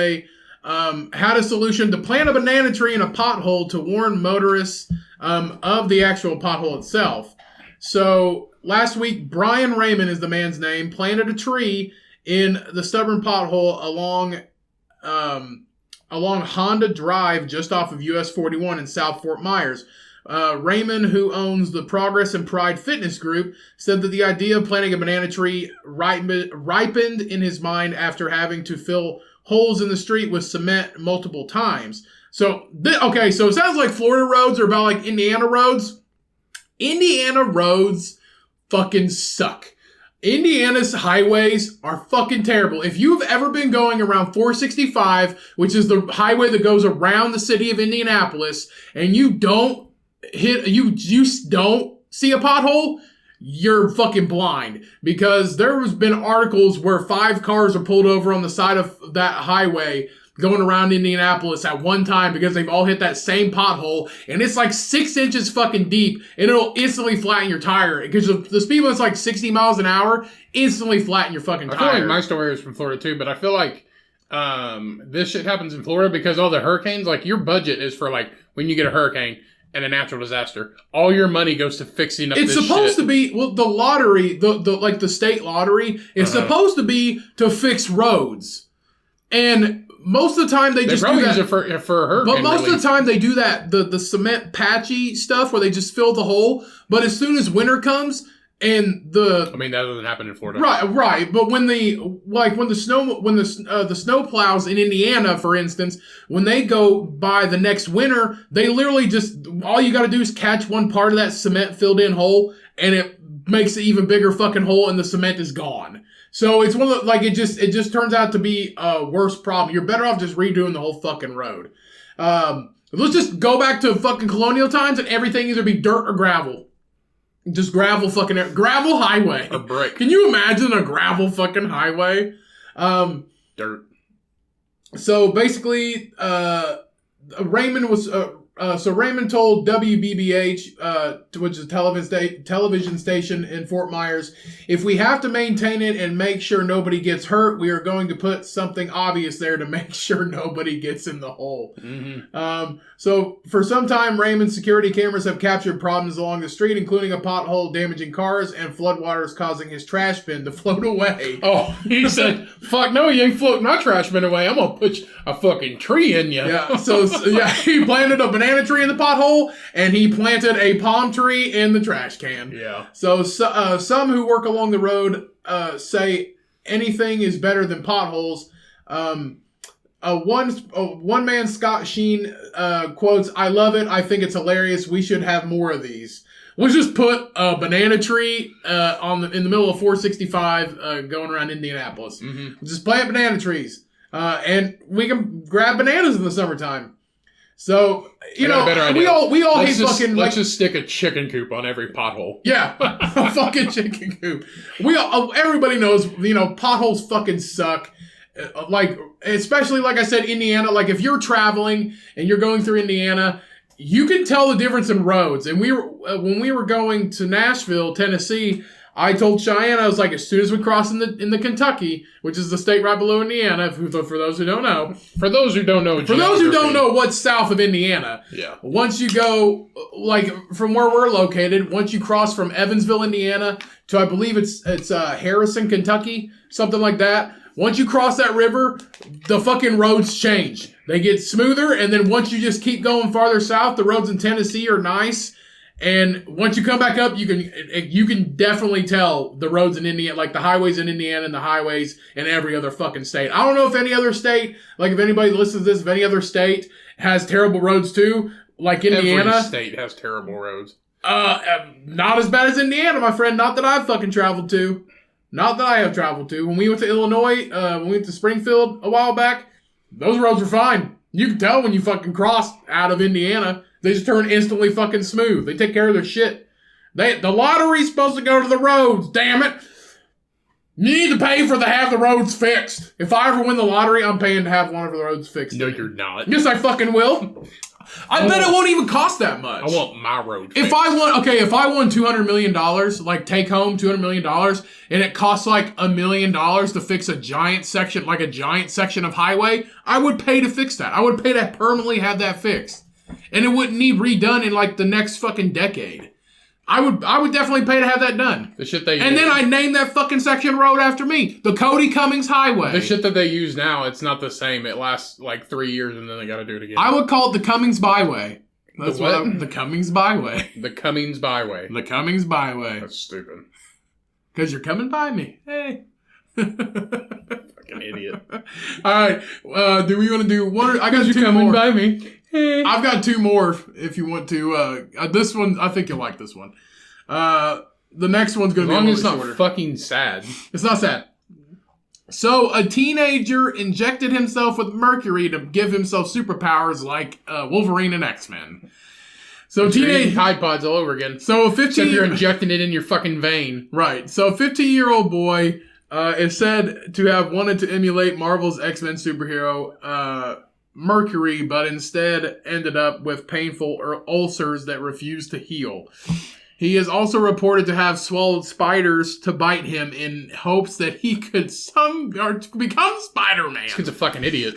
a solution to plant a banana tree in a pothole to warn motorists of the actual pothole itself. So last week, Brian Raymond is the man's name, planted a tree in the stubborn pothole along Honda Drive just off of US 41 in South Fort Myers. Raymond, who owns the Progress and Pride Fitness Group, said that the idea of planting a banana tree ripened in his mind after having to fill holes in the street with cement multiple times. So it sounds like Florida roads are about like Indiana roads. Indiana roads fucking suck. Indiana's highways are fucking terrible. If you've ever been going around 465, which is the highway that goes around the city of Indianapolis, and you don't see a pothole, you're fucking blind. Because there has been articles where 5 cars are pulled over on the side of that highway going around Indianapolis at one time because they've all hit that same pothole, and it's like 6 inches fucking deep, and it'll instantly flatten your tire. Because the speed limit's like 60 miles an hour, instantly flatten your fucking tire. I feel like my story is from Florida too, but I feel like this shit happens in Florida because all the hurricanes, like your budget is for like when you get a hurricane and a natural disaster, all your money goes to fixing up this shit. It's supposed to be, well, the lottery, the state lottery, is supposed to be to fix roads. And most of the time they just do that. Use it for a hurricane. But most of the time they do that, the cement patchy stuff where they just fill the hole. But as soon as winter comes and that doesn't happen in Florida. Right. But when the snow plows in Indiana, for instance, when they go by the next winter, they literally just, all you got to do is catch one part of that cement filled in hole, and it makes an even bigger fucking hole, and the cement is gone. So it's one of the, like, it just turns out to be a worse problem. You're better off just redoing the whole fucking road. Let's just go back to fucking colonial times and everything either be dirt or gravel. Just gravel highway. Or brick. Can you imagine a gravel fucking highway? Dirt. So basically, Raymond told WBBH, which is a television station in Fort Myers, if we have to maintain it and make sure nobody gets hurt, we are going to put something obvious there to make sure nobody gets in the hole. Mm-hmm. So for some time, Raymond's security cameras have captured problems along the street, including a pothole damaging cars and floodwaters causing his trash bin to float away. Oh, he said, fuck no, you ain't floating my trash bin away. I'm going to put a fucking tree in you. Yeah, so he planted a banana tree in the pothole, and he planted a palm tree in the trash can. Yeah. So some who work along the road say anything is better than potholes. One man, Scott Sheen, quotes, "I love it. I think it's hilarious. We should have more of these." We'll just put a banana tree in the middle of 465 going around Indianapolis. Mm-hmm. Just plant banana trees. And we can grab bananas in the summertime. So, we all hate fucking... Let's just stick a chicken coop on every pothole. Yeah, a fucking chicken coop. Everybody knows, potholes fucking suck. Especially, like I said, Indiana. Like, if you're traveling and you're going through Indiana, you can tell the difference in roads. And when we were going to Nashville, Tennessee, I told Cheyenne, I was like, as soon as we cross in the Kentucky, which is the state right below Indiana, for those who don't know. For those who don't know what's south of Indiana. Yeah. Once you go, like, from where we're located, once you cross from Evansville, Indiana, to I believe it's Harrison, Kentucky, something like that. Once you cross that river, the fucking roads change. They get smoother, and then once you just keep going farther south, the roads in Tennessee are nice. And once you come back up, you can definitely tell the roads in Indiana, like the highways in Indiana and the highways in every other fucking state. I don't know if any other state, like if anybody listens to this, if any other state has terrible roads too, like Indiana. Every state has terrible roads. Not as bad as Indiana, my friend. Not that I've fucking traveled to. Not that I have traveled to. When we went to Illinois, when we went to Springfield a while back, those roads were fine. You can tell when you fucking cross out of Indiana. They just turn instantly fucking smooth. They take care of their shit. The lottery's supposed to go to the roads, damn it. You need to pay for have the roads fixed. If I ever win the lottery, I'm paying to have one of the roads fixed. No, you're not. Yes, I fucking will. I bet it won't even cost that much. I want my road fixed. If I won $200 million, like take home $200 million, and it costs like $1 million to fix a giant section of highway, I would pay to fix that. I would pay to permanently have that fixed. And it wouldn't need redone in like the next fucking decade. I would definitely pay to have that done. The shit they and then I name that fucking section road after me. The Cody Cummings Highway. The shit that they use now, it's not the same. It lasts like 3 years and then they gotta do it again. I would call it the Cummings Byway. That's what? The Cummings Byway. The Cummings Byway. The Cummings Byway. That's stupid. Because you're coming by me. Hey. Fucking idiot. Alright. Do we want to do one? I got you two coming more. by me. I've got two more if you want to. This one, I think you'll like this one. The next one's going to be a little bit shorter. It's not fucking sad. It's not sad. So, a teenager injected himself with mercury to give himself superpowers like Wolverine and X-Men. So, Tide Pods all over again. So, Except you're injecting it in your fucking vein. Right. So, a 15-year-old boy is said to have wanted to emulate Marvel's X-Men superhero, Mercury, but instead ended up with painful ulcers that refused to heal. He is also reported to have swallowed spiders to bite him in hopes that he could become Spider-Man. This kid's a fucking idiot.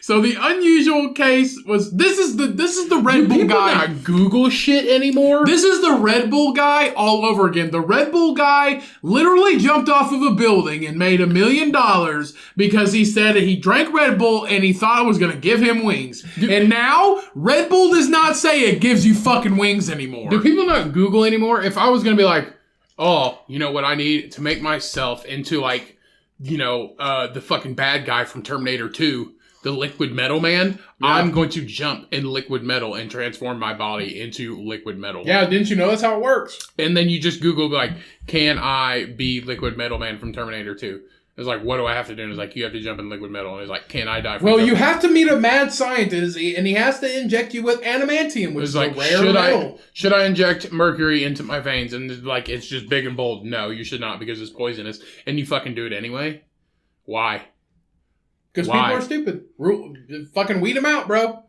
So the unusual case was this is the Red Bull guy. Not Google shit anymore. This is the Red Bull guy all over again. The Red Bull guy literally jumped off of a building and made $1 million because he said he drank Red Bull and he thought it was going to give him wings. And now Red Bull does not say it gives you fucking wings anymore. Do people not Google anymore? If I was going to be like, oh, you know what I need to make myself into like, you know, the fucking bad guy from Terminator 2, the liquid metal man, yeah. I'm going to jump in liquid metal and transform my body into liquid metal. Yeah, didn't you know that's how it works? And then you just Google, like, can I be liquid metal man from Terminator 2? It's like, what do I have to do? And it's like, you have to jump in liquid metal. And it's like, can I die from you have to meet a mad scientist, and he has to inject you with adamantium, which is like, a rare metal. Should I inject mercury into my veins? And like, it's just big and bold. No, you should not, because it's poisonous. And you fucking do it anyway? Why? Because people are stupid. Fucking weed him out, bro.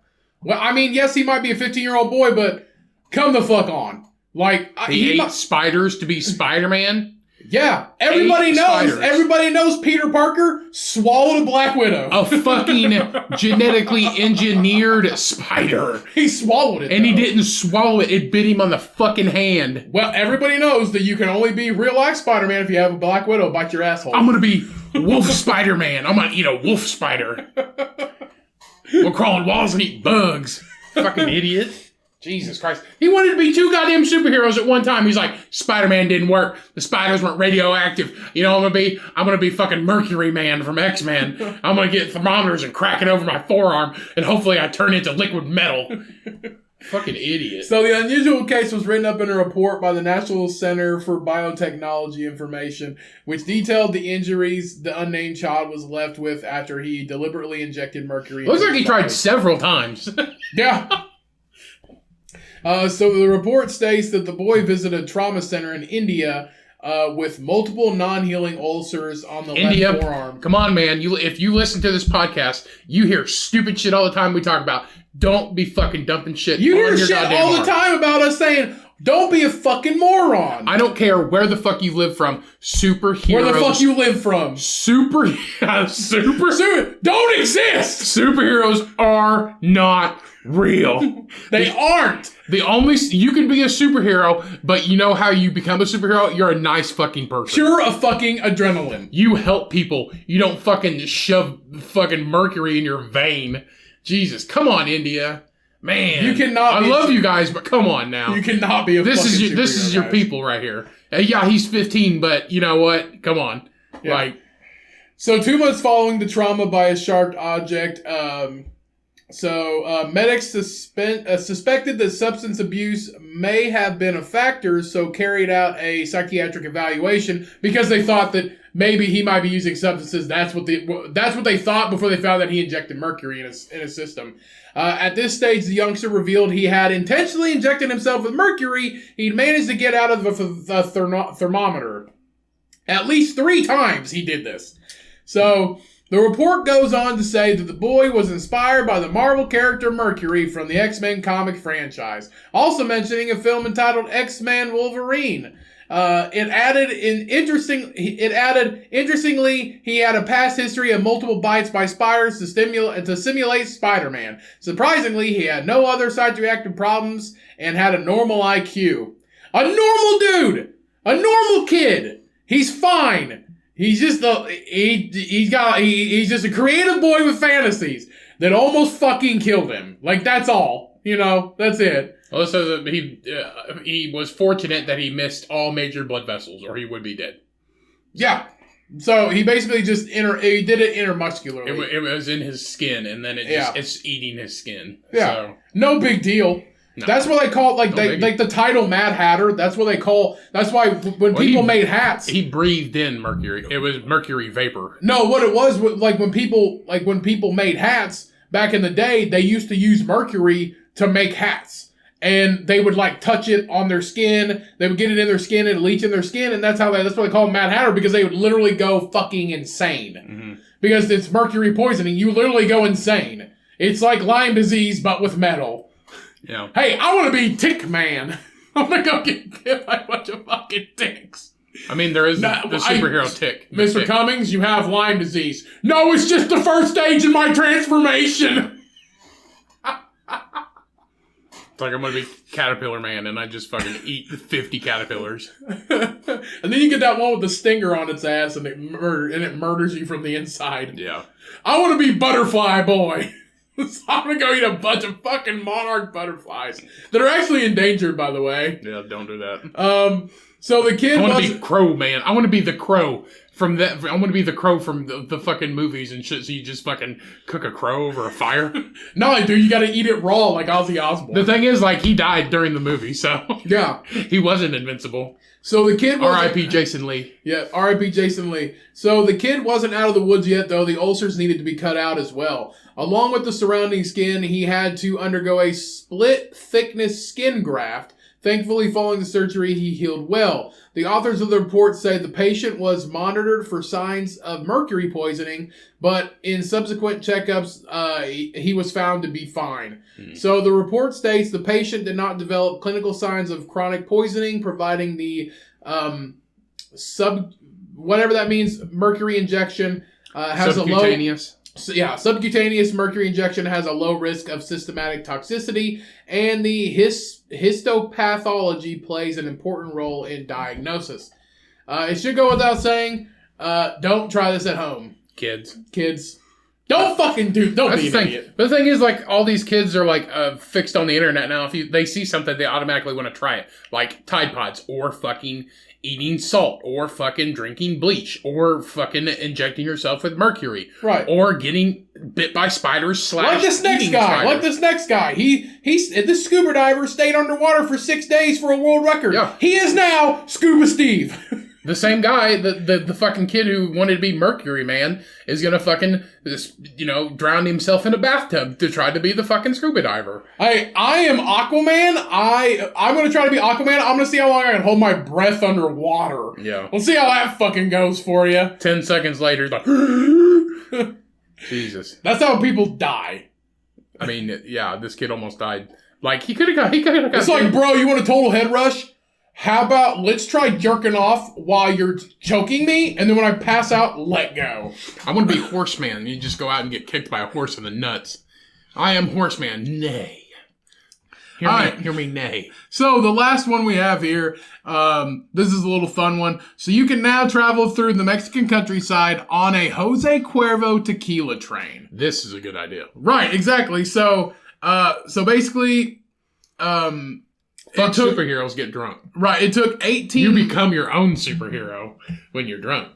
Well, I mean, yes, he might be a 15-year-old boy, but come the fuck on. Like, he ate spiders to be Spider-Man? Yeah, everybody knows. Spiders. Everybody knows Peter Parker swallowed a Black Widow. A fucking genetically engineered spider. He swallowed it, and he didn't swallow it. It bit him on the fucking hand. Well, everybody knows that you can only be real life Spider-Man if you have a Black Widow bite your asshole. I'm gonna be Wolf Spider-Man. I'm gonna eat a wolf spider. We'll crawl on walls and eat bugs. Fucking idiot. Jesus Christ. He wanted to be two goddamn superheroes at one time. He's like, Spider-Man didn't work. The spiders weren't radioactive. You know what I'm gonna be fucking Mercury Man from X-Men. I'm gonna get thermometers and crack it over my forearm, and hopefully I turn into liquid metal. Fucking idiot. So the unusual case was written up in a report by the National Center for Biotechnology Information, which detailed the injuries the unnamed child was left with after he deliberately injected mercury. Looks like he tried several times. Yeah. So the report states that the boy visited a trauma center in India with multiple non-healing ulcers on the left forearm. Come on, man. If you listen to this podcast, you hear stupid shit all the time we talk about. Don't be fucking dumping shit. You on hear your shit all the time about us saying, Don't be a fucking moron. I don't care where the fuck you live from. Superheroes. Where the fuck you live from? Don't exist. Superheroes are not real. They aren't. You can be a superhero, but you know how you become a superhero? You're a nice fucking person. Pure a fucking adrenaline. You help people. You don't fucking shove fucking mercury in your vein. Jesus, come on, India. Man. You cannot I love you guys, but come on now. You cannot be a fucking superhero. This is your people right here. Yeah, he's 15, but you know what? Come on. Yeah. So 2 months following the trauma by a sharp object, medics suspected that substance abuse may have been a factor, so carried out a psychiatric evaluation because they thought that maybe he might be using substances. That's what they thought before they found that he injected mercury in his system. At this stage, the youngster revealed he had intentionally injected himself with mercury. He'd managed to get out of the thermometer. At least 3 times he did this. So, the report goes on to say that the boy was inspired by the Marvel character Mercury from the X-Men comic franchise. Also mentioning a film entitled X-Men Wolverine. Interestingly, he had a past history of multiple bites by spiders to simulate Spider-Man. Surprisingly, he had no other side-reactive problems and had a normal IQ. A normal dude! A normal kid! He's fine! He's just he's just a creative boy with fantasies that almost fucking killed him. That's all. That's it. Well, it says that he was fortunate that he missed all major blood vessels, or he would be dead. Yeah. So he basically just he did it intermuscularly. It was in his skin, and then it's eating his skin. Yeah. So. No big deal. No. That's what they call the title Mad Hatter. That's what they call. That's why when people made hats, he breathed in mercury. It was mercury vapor. No, what it was when people made hats back in the day, they used to use mercury to make hats, and they would touch it on their skin. They would get it in their skin and leach in their skin, and that's what they call Mad Hatter, because they would literally go fucking insane because it's mercury poisoning. You literally go insane. It's like Lyme disease but with metal. Yeah. Hey, I want to be Tick Man. I'm going to go get bit by a bunch of fucking ticks. I mean, there is the superhero tick. Mr. Tick. Cummings, you have Lyme disease. No, it's just the first stage in my transformation. It's like I'm going to be Caterpillar Man and I just fucking eat 50 caterpillars. And then you get that one with the stinger on its ass and it murders you from the inside. Yeah. I want to be Butterfly Boy. So I'm going to go eat a bunch of fucking monarch butterflies that are actually endangered, by the way. Yeah, don't do that. So the kid I want to be Crow Man. I want to be the Crow from that. I want to be the Crow from the fucking movies and shit. So you just fucking cook a crow over a fire. No, dude, you got to eat it raw like Ozzy Osbourne. The thing is, he died during the movie, so yeah, he wasn't invincible. So the kid R.I.P. Jason Lee. Yeah, R.I.P. Jason Lee. So the kid wasn't out of the woods yet, though. The ulcers needed to be cut out as well. Along with the surrounding skin, he had to undergo a split-thickness skin graft. Thankfully, following the surgery, he healed well. The authors of the report say the patient was monitored for signs of mercury poisoning, but in subsequent checkups, he was found to be fine. So the report states the patient did not develop clinical signs of chronic poisoning, providing the whatever that means, mercury injection has subcutaneous. Subcutaneous mercury injection has a low risk of systematic toxicity, and the histopathology plays an important role in diagnosis. It should go without saying, don't try this at home. Kids. Don't fucking don't be an idiot. But the thing is, all these kids are, fixed on the internet now. If they see something, they automatically want to try it. Like Tide Pods, or fucking eating salt, or fucking drinking bleach, or fucking injecting yourself with mercury. Right. Or getting bit by spiders / like this next guy. This scuba diver stayed underwater for 6 days for a world record. Yeah. He is now Scuba Steve. The same guy, the fucking kid who wanted to be Mercury Man, is gonna fucking, drown himself in a bathtub to try to be the fucking scuba diver. I am Aquaman. I'm gonna try to be Aquaman. I'm gonna see how long I can hold my breath underwater. Yeah. We'll see how that fucking goes for you. 10 seconds later, Jesus. That's how people die. I mean, yeah, this kid almost died. Like, he could have got... It's like, bro, you want a total head rush? How about let's try jerking off while you're choking me, and then when I pass out, let go. I want to be Horseman. You just go out and get kicked by a horse in the nuts. I am Horseman. Nay. Hear me, nay. So the last one we have here, this is a little fun one. So you can now travel through the Mexican countryside on a Jose Cuervo tequila train. This is a good idea. Right, exactly. So basically, superheroes get drunk. Right, it took 18... You become your own superhero when you're drunk.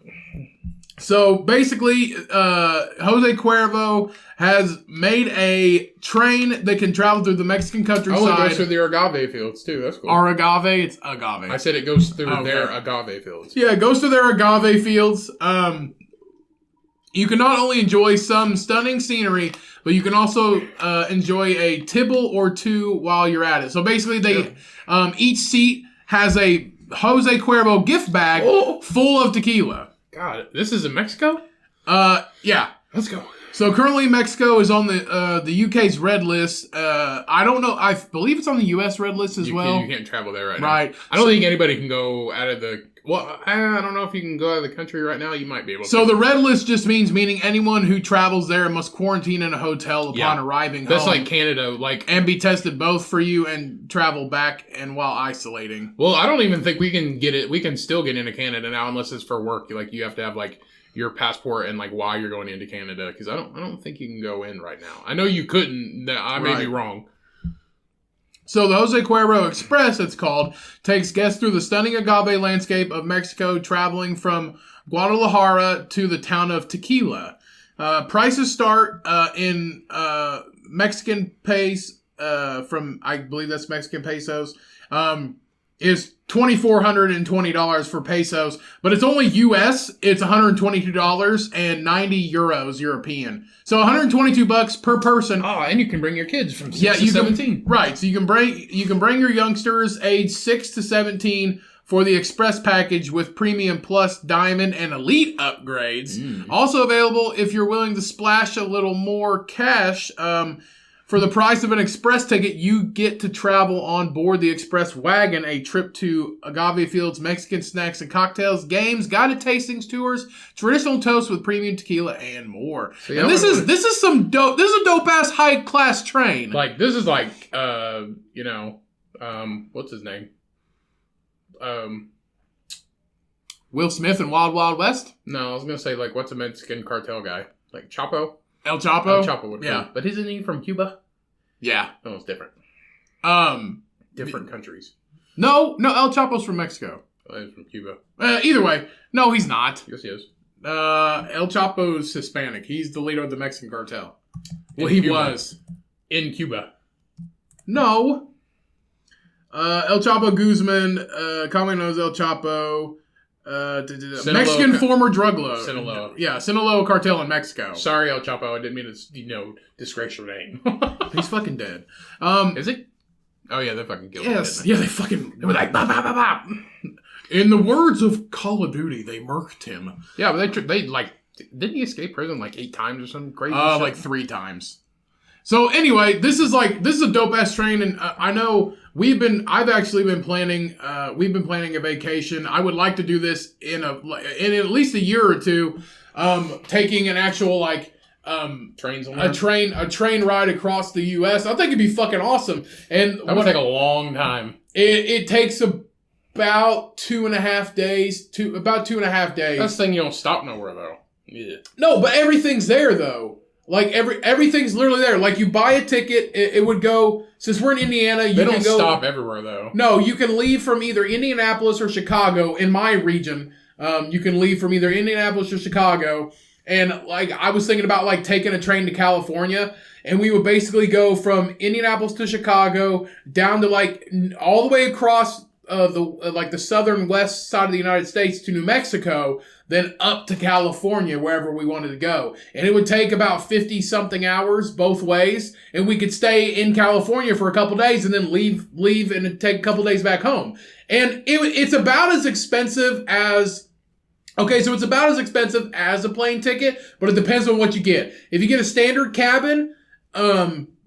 So basically, Jose Cuervo has made a train that can travel through the Mexican countryside. Oh, it goes through the agave fields, too. That's cool. Agave? It's agave. I said it goes through their agave fields. Yeah, it goes through their agave fields. You can not only enjoy some stunning scenery, but you can also enjoy a tibble or two while you're at it. So basically, each seat has a Jose Cuervo gift bag full of tequila. God, this is in Mexico? Yeah. Let's go. So currently Mexico is on the UK's red list. I don't know. I believe it's on the US red list as well. You can't travel there right now. Right. I don't think anybody can go out of the... Well, I don't know if you can go out of the country right now. You might be able to. So the red list just meaning anyone who travels there must quarantine in a hotel upon arriving home. That's like Canada. And be tested both for you and travel back and while isolating. Well, I don't even think we can get it. We can still get into Canada now unless it's for work. Like, you have to have, like, your passport and, like, why you're going into Canada. Because I don't think you can go in right now. I know you couldn't. I may be wrong. So the Jose Cuervo Express, it's called, takes guests through the stunning agave landscape of Mexico, traveling from Guadalajara to the town of Tequila. Prices start in Mexican pesos, from, I believe that's Mexican pesos, is $2,420 for pesos, but it's only US. It's $122 and 90 euros European. So $122 per person. Oh, and you can bring your kids from 6 to 17. Right. So you can bring your youngsters age 6 to 17 for the express package with premium plus diamond and elite upgrades. Also available if you're willing to splash a little more cash. For the price of an express ticket, you get to travel on board the express wagon, a trip to agave fields, Mexican snacks and cocktails, games, guided tastings, tours, traditional toasts with premium tequila, and more. So and this is some dope. This is a dope ass high class train. Like, this is like what's his name? Will Smith in Wild Wild West? No, I was gonna say, like, what's a Mexican cartel guy? Like Chapo? El Chapo? El Chapo would be. But isn't he from Cuba? Yeah. No, it's different. Different countries. No, El Chapo's from Mexico. Oh, he's from Cuba. Either way, no, he's not. Yes, he is. El Chapo's Hispanic. He's the leader of the Mexican cartel. Well, he was. In Cuba. No. El Chapo Guzman, commonly known as El Chapo, Mexican former drug lord. Sinaloa. Yeah, Sinaloa cartel in Mexico. Sorry, El Chapo. I didn't mean to, disgrace your name. He's fucking dead. Is he? Oh, yeah, they fucking killed him. Yes. Yeah, they were like, bop, bop, bop, bop. In the words of Call of Duty, they murked him. Yeah, but they didn't he escape prison like 8 times or something crazy shit? Like 3 times. So anyway, this is a dope ass train, and I know I've actually been planning. We've been planning a vacation. I would like to do this in at least a year or two. Taking an actual trains on a train ride across the U.S. I think it'd be fucking awesome. And that would take a long time. It takes about 2.5 days. About 2.5 days. That's the thing. You don't stop nowhere though. Yeah. No, but everything's there though. Like everything's literally there. Like, you buy a ticket, it would go. Since we're in Indiana, you don't stop everywhere though. No, you can leave from either Indianapolis or Chicago. In my region, you can leave from either Indianapolis or Chicago. And like, I was thinking about like taking a train to California, and we would basically go from Indianapolis to Chicago down to like all the way across the southern west side of the United States to New Mexico, then up to California, wherever we wanted to go. And it would take about 50-something hours both ways, and we could stay in California for a couple days and then leave and take a couple days back home. And it's about as expensive as... Okay, so it's about as expensive as a plane ticket, but it depends on what you get. If you get a standard cabin,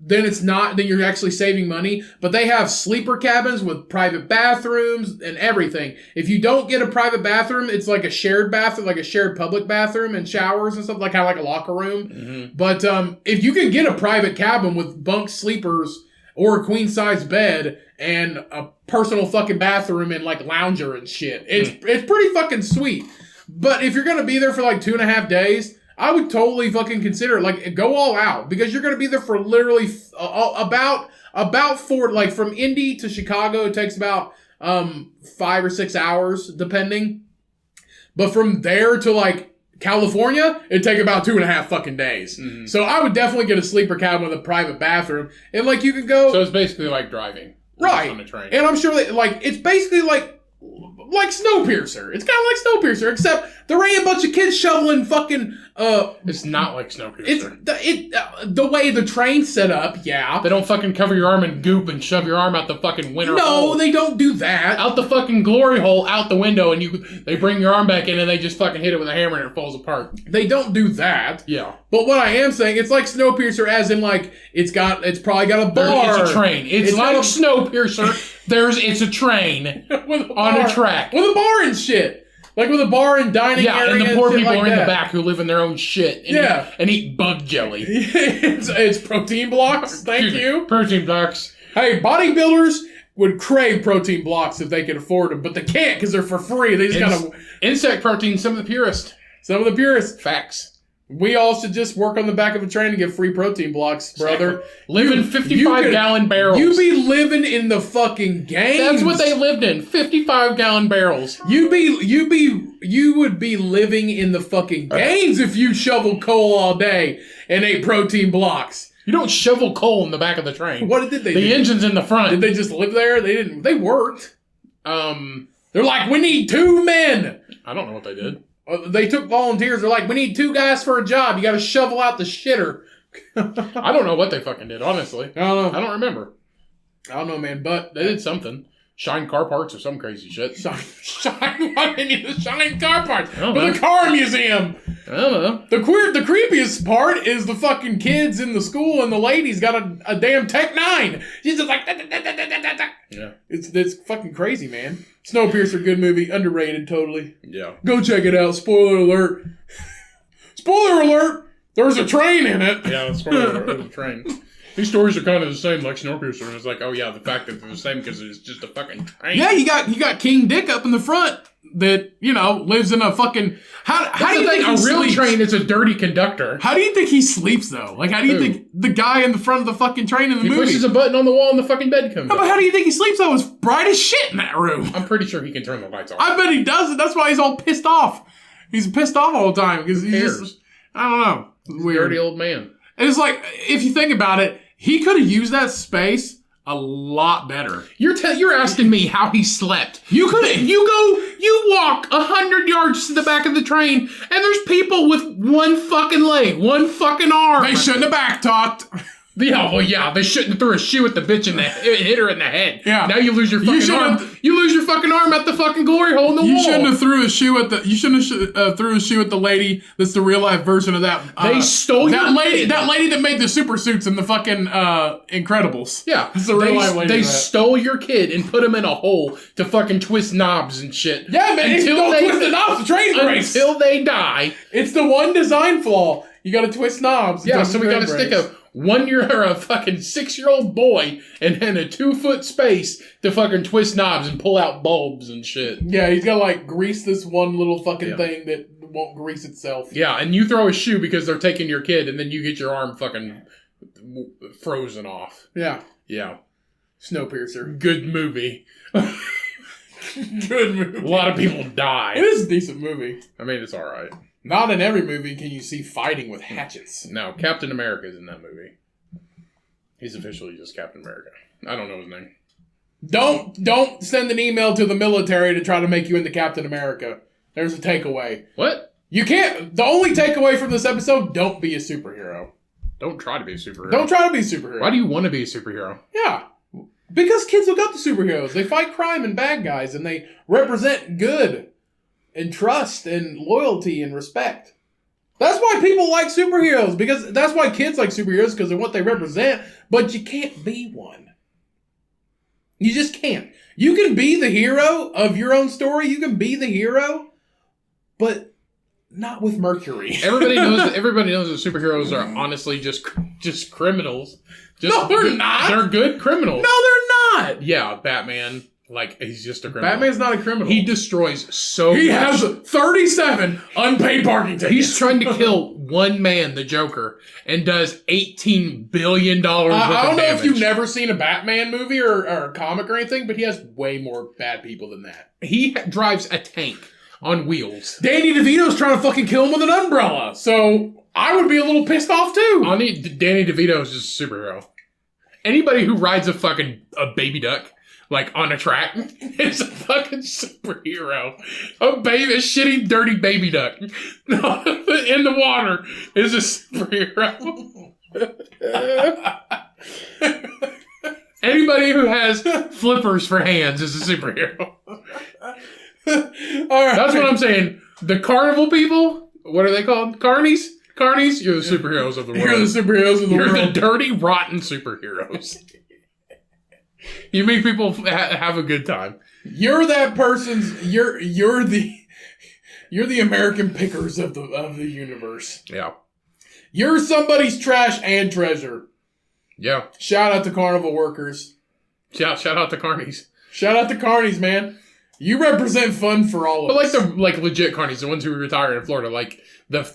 then it's not, then you're actually saving money. But they have sleeper cabins with private bathrooms and everything. If you don't get a private bathroom, it's like a shared bathroom, like a shared public bathroom and showers and stuff, like kind of like a locker room. Mm-hmm. But if you can get a private cabin with bunk sleepers or a queen size bed and a personal fucking bathroom and like lounger and shit, it's pretty fucking sweet. But if you're gonna be there for like 2.5 days, I would totally fucking consider it. Like, go all out, because you're going to be there for literally about 4, like from Indy to Chicago, it takes about 5 or 6 hours, depending. But from there to like California, it'd take about 2.5 fucking days. Mm-hmm. So I would definitely get a sleeper cabin with a private bathroom. And like you could go. So it's basically like driving. Right. On a train. And I'm sure that like, it's basically like Snowpiercer. It's kind of like Snowpiercer, except there ain't a bunch of kids shoveling fucking. It's not like Snowpiercer. It's the way the train's set up. Yeah, they don't fucking cover your arm in goop and shove your arm out the fucking winter hole. No, they don't do that. Out the fucking glory hole, out the window, and they bring your arm back in and they just fucking hit it with a hammer and it falls apart. They don't do that. Yeah. But what I am saying, it's like Snowpiercer, as in like it's probably got a bar. It's a train. It's like Snowpiercer. It's a train on a track with a bar and shit. Like with a bar and dining area. Yeah, and the poor people like are in that. the back who live in their own shit and eat bug jelly. It's protein blocks. Thank you. Protein blocks. Hey, bodybuilders would crave protein blocks if they could afford them, but they can't because they're for free. They just gotta... Insect protein, some of the purest. Facts. We all should just work on the back of a train and get free protein blocks, brother. Live in 55-gallon barrels. You be living in the fucking games. That's what they lived in, 55-gallon barrels. You would be living in the fucking games if you shovel coal all day and ate protein blocks. You don't shovel coal in the back of the train. What did they do? The engine's in the front. Did they just live there? They didn't. They worked. They're like, we need 2 men. I don't know what they did. They took volunteers. They're like, we need 2 guys for a job. You got to shovel out the shitter. I don't know what they fucking did, honestly. I don't know. I don't remember. I don't know, man. But they did something. Shine car parts or some crazy shit. Shine car parts for the car museum. I don't know. The creepiest part is the fucking kids in the school and the lady's got a damn Tech 9. She's just like, yeah. It's fucking crazy, man. Snowpiercer, good movie, underrated totally. Yeah. Go check it out. Spoiler alert. Spoiler alert. There's a train in it. Yeah, spoiler alert. There's a train. These stories are kind of the same, like Snowpiercer. And it's like, oh yeah, the fact that they're the same because it's just a fucking train. Yeah, you got King Dick up in the front that, lives in a fucking... How do you think a real train is a dirty conductor? How do you think he sleeps, though? Like, how do you think the guy in the front of the fucking train in the movie... He pushes a button on the wall and the fucking bed comes But how do you think he sleeps, though? It's bright as shit in that room. I'm pretty sure he can turn the lights off. I bet he does it. That's why he's all pissed off. He's pissed off all the time because he's just... I don't know. He's weird. Dirty old man. And it's like, if you think about it, he could have used that space a lot better. You're asking me how he slept. You walk 100 yards to the back of the train, and there's people with one fucking leg, one fucking arm. They shouldn't have back talked. Yeah, well, yeah, they shouldn't have threw a shoe at the bitch and hit her in the head. Yeah. Now you lose your fucking arm. You lose your fucking arm at the fucking glory hole in the wall. You shouldn't have threw a shoe at the. You shouldn't have threw a shoe at the lady. That's the real life version of that. They stole that lady. That lady that made the super suits in the fucking Incredibles. Yeah, that's the real life lady. They stole your kid and put him in a hole to fucking twist knobs and shit. Yeah, man. Don't twist the knobs. The train breaks until they die. It's the one design flaw. You got to twist knobs. Yeah, so we got to stick a 1-year or a fucking 6-year-old boy in a 2-foot space to fucking twist knobs and pull out bulbs and shit. Yeah, he's got to like grease this one little fucking thing that won't grease itself. Yeah, and you throw a shoe because they're taking your kid, and then you get your arm fucking frozen off. Yeah. Yeah. Snowpiercer. Good movie. Good movie. A lot of people die. It is a decent movie. I mean, it's alright. Not in every movie can you see fighting with hatchets. No, Captain America's in that movie. He's officially just Captain America. I don't know his name. Don't send an email to the military to try to make you into Captain America. There's a takeaway. What? You can't... The only takeaway from this episode, don't be a superhero. Don't try to be a superhero. Don't try to be a superhero. Why do you want to be a superhero? Yeah. Because kids look up to superheroes. They fight crime and bad guys, and they represent good and trust and loyalty and respect. That's why people like superheroes, because that's why kids like superheroes, because of what they represent, but you can't be one. You just can't. You can be the hero of your own story, you can be the hero, but not with Mercury. Everybody knows that superheroes are honestly just criminals. No, they're not. They're good criminals. No, they're not. Yeah, Batman, like, he's just a criminal. Batman's not a criminal. He destroys so He much. has 37 unpaid parking tickets. He's trying to kill one man, the Joker, and does $18 billion worth of damage. I don't know if you've never seen a Batman movie or a comic or anything, but he has way more bad people than that. He drives a tank on wheels. Danny DeVito's trying to fucking kill him with an umbrella, so I would be a little pissed off too. Danny DeVito is just a superhero. Anybody who rides a baby duck, like, on a track, is a fucking superhero. A shitty, dirty baby duck in the water is a superhero. Anybody who has flippers for hands is a superhero. All right. That's what I'm saying. The carnival people, what are they called? Carnies? Carnies, you're the superheroes of the world. You're the superheroes of the world. You're the dirty, rotten superheroes. You make people have a good time. You're that person's. You're the American Pickers of the universe. Yeah. You're somebody's trash and treasure. Yeah. Shout out to carnival workers. Shout out to carnies. Shout out to carnies, man. You represent fun for all of us. But like the legit carnies, the ones who retired in Florida, like the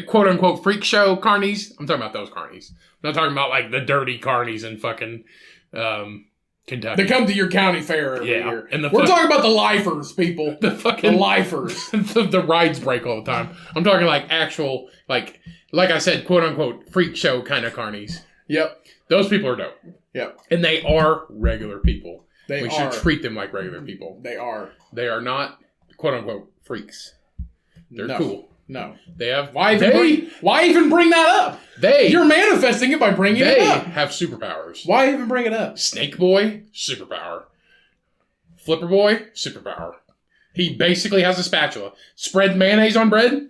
quote unquote freak show carnies. I'm talking about those carnies. I'm not talking about like the dirty carnies in fucking Kentucky. They come to your county fair every year. And we're talking about the lifers, people. The lifers. the rides break all the time. I'm talking like actual, like I said, quote unquote freak show kind of carnies. Yep. Those people are dope. Yep. And they are regular people. We should are. treat them like regular people. They are. They are not, quote unquote, freaks. They're cool. No. They have. Why even bring that up? You're manifesting it by bringing it up. They have superpowers. Why even bring it up? Snake Boy, superpower. Flipper Boy, superpower. He basically has a spatula. Spread mayonnaise on bread?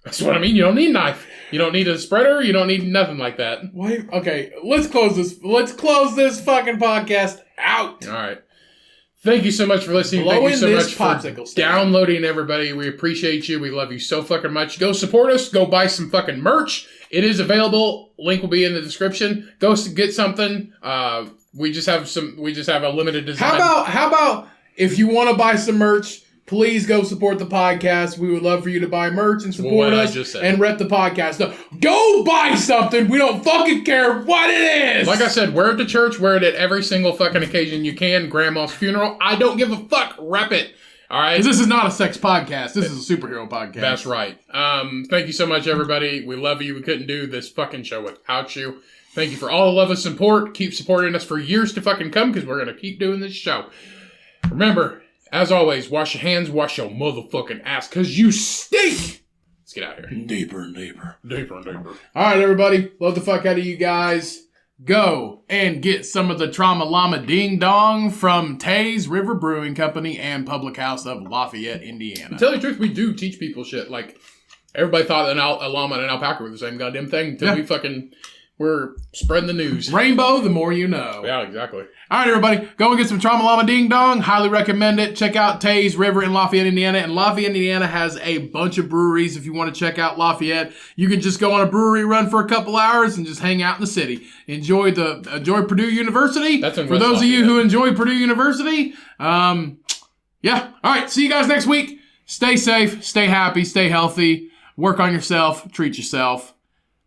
That's what I mean. You don't need a knife. You don't need a spreader. You don't need nothing like that. Why? Okay, let's close this. Let's close this fucking podcast out. All right. Thank you so much for listening. Thank you so much for downloading, everybody. We appreciate you. We love you so fucking much. Go support us. Go buy some fucking merch. It is available. Link will be in the description. Go get something. We just have a limited design. How about if you want to buy some merch, please go support the podcast. We would love for you to buy merch and support us and rep the podcast. No, go buy something. We don't fucking care what it is. Like I said, wear it to church. Wear it at every single fucking occasion you can. Grandma's funeral. I don't give a fuck. Rep it. All right? This is not a sex podcast. This is a superhero podcast. That's right. Thank you so much, everybody. We love you. We couldn't do this fucking show without you. Thank you for all the love and support. Keep supporting us for years to fucking come, because we're going to keep doing this show. Remember, as always, wash your hands, wash your motherfucking ass, because you stink. Let's get out of here. Deeper and deeper. Deeper and deeper. All right, everybody. Love the fuck out of you guys. Go and get some of the Trama Llama Ding Dong from Teays River Brewing Company and Public House of Lafayette, Indiana. To tell you the truth, we do teach people shit. Like, everybody thought a llama and an alpaca were the same goddamn thing until we're spreading the news. Rainbow, the more you know. Yeah, exactly. All right, everybody. Go and get some Trama Llama Ding Dong. Highly recommend it. Check out Teays River in Lafayette, Indiana. And Lafayette, Indiana has a bunch of breweries. If you want to check out Lafayette, you can just go on a brewery run for a couple hours and just hang out in the city. Enjoy Purdue University. That's for those of you who enjoy Purdue University. Yeah. All right. See you guys next week. Stay safe. Stay happy. Stay healthy. Work on yourself. Treat yourself.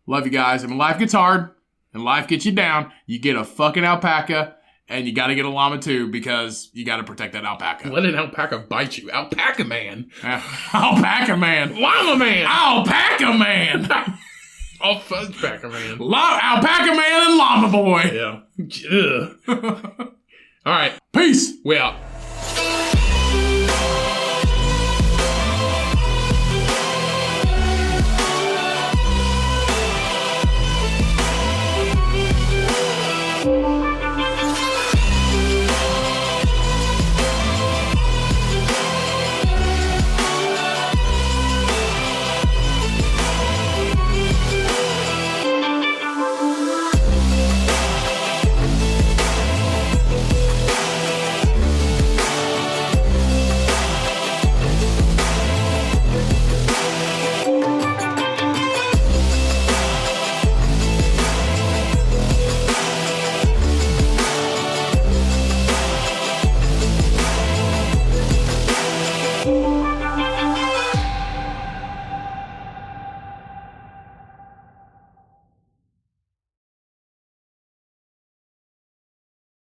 Love you guys. And when life gets hard and life gets you down, you get a fucking alpaca. And you got to get a llama too, because you got to protect that alpaca. Let an alpaca bite you. Alpaca man. Alpaca man. Llama man. Alpaca man. Alpaca man. Alpaca man and llama boy. Yeah. All right. Peace. We out.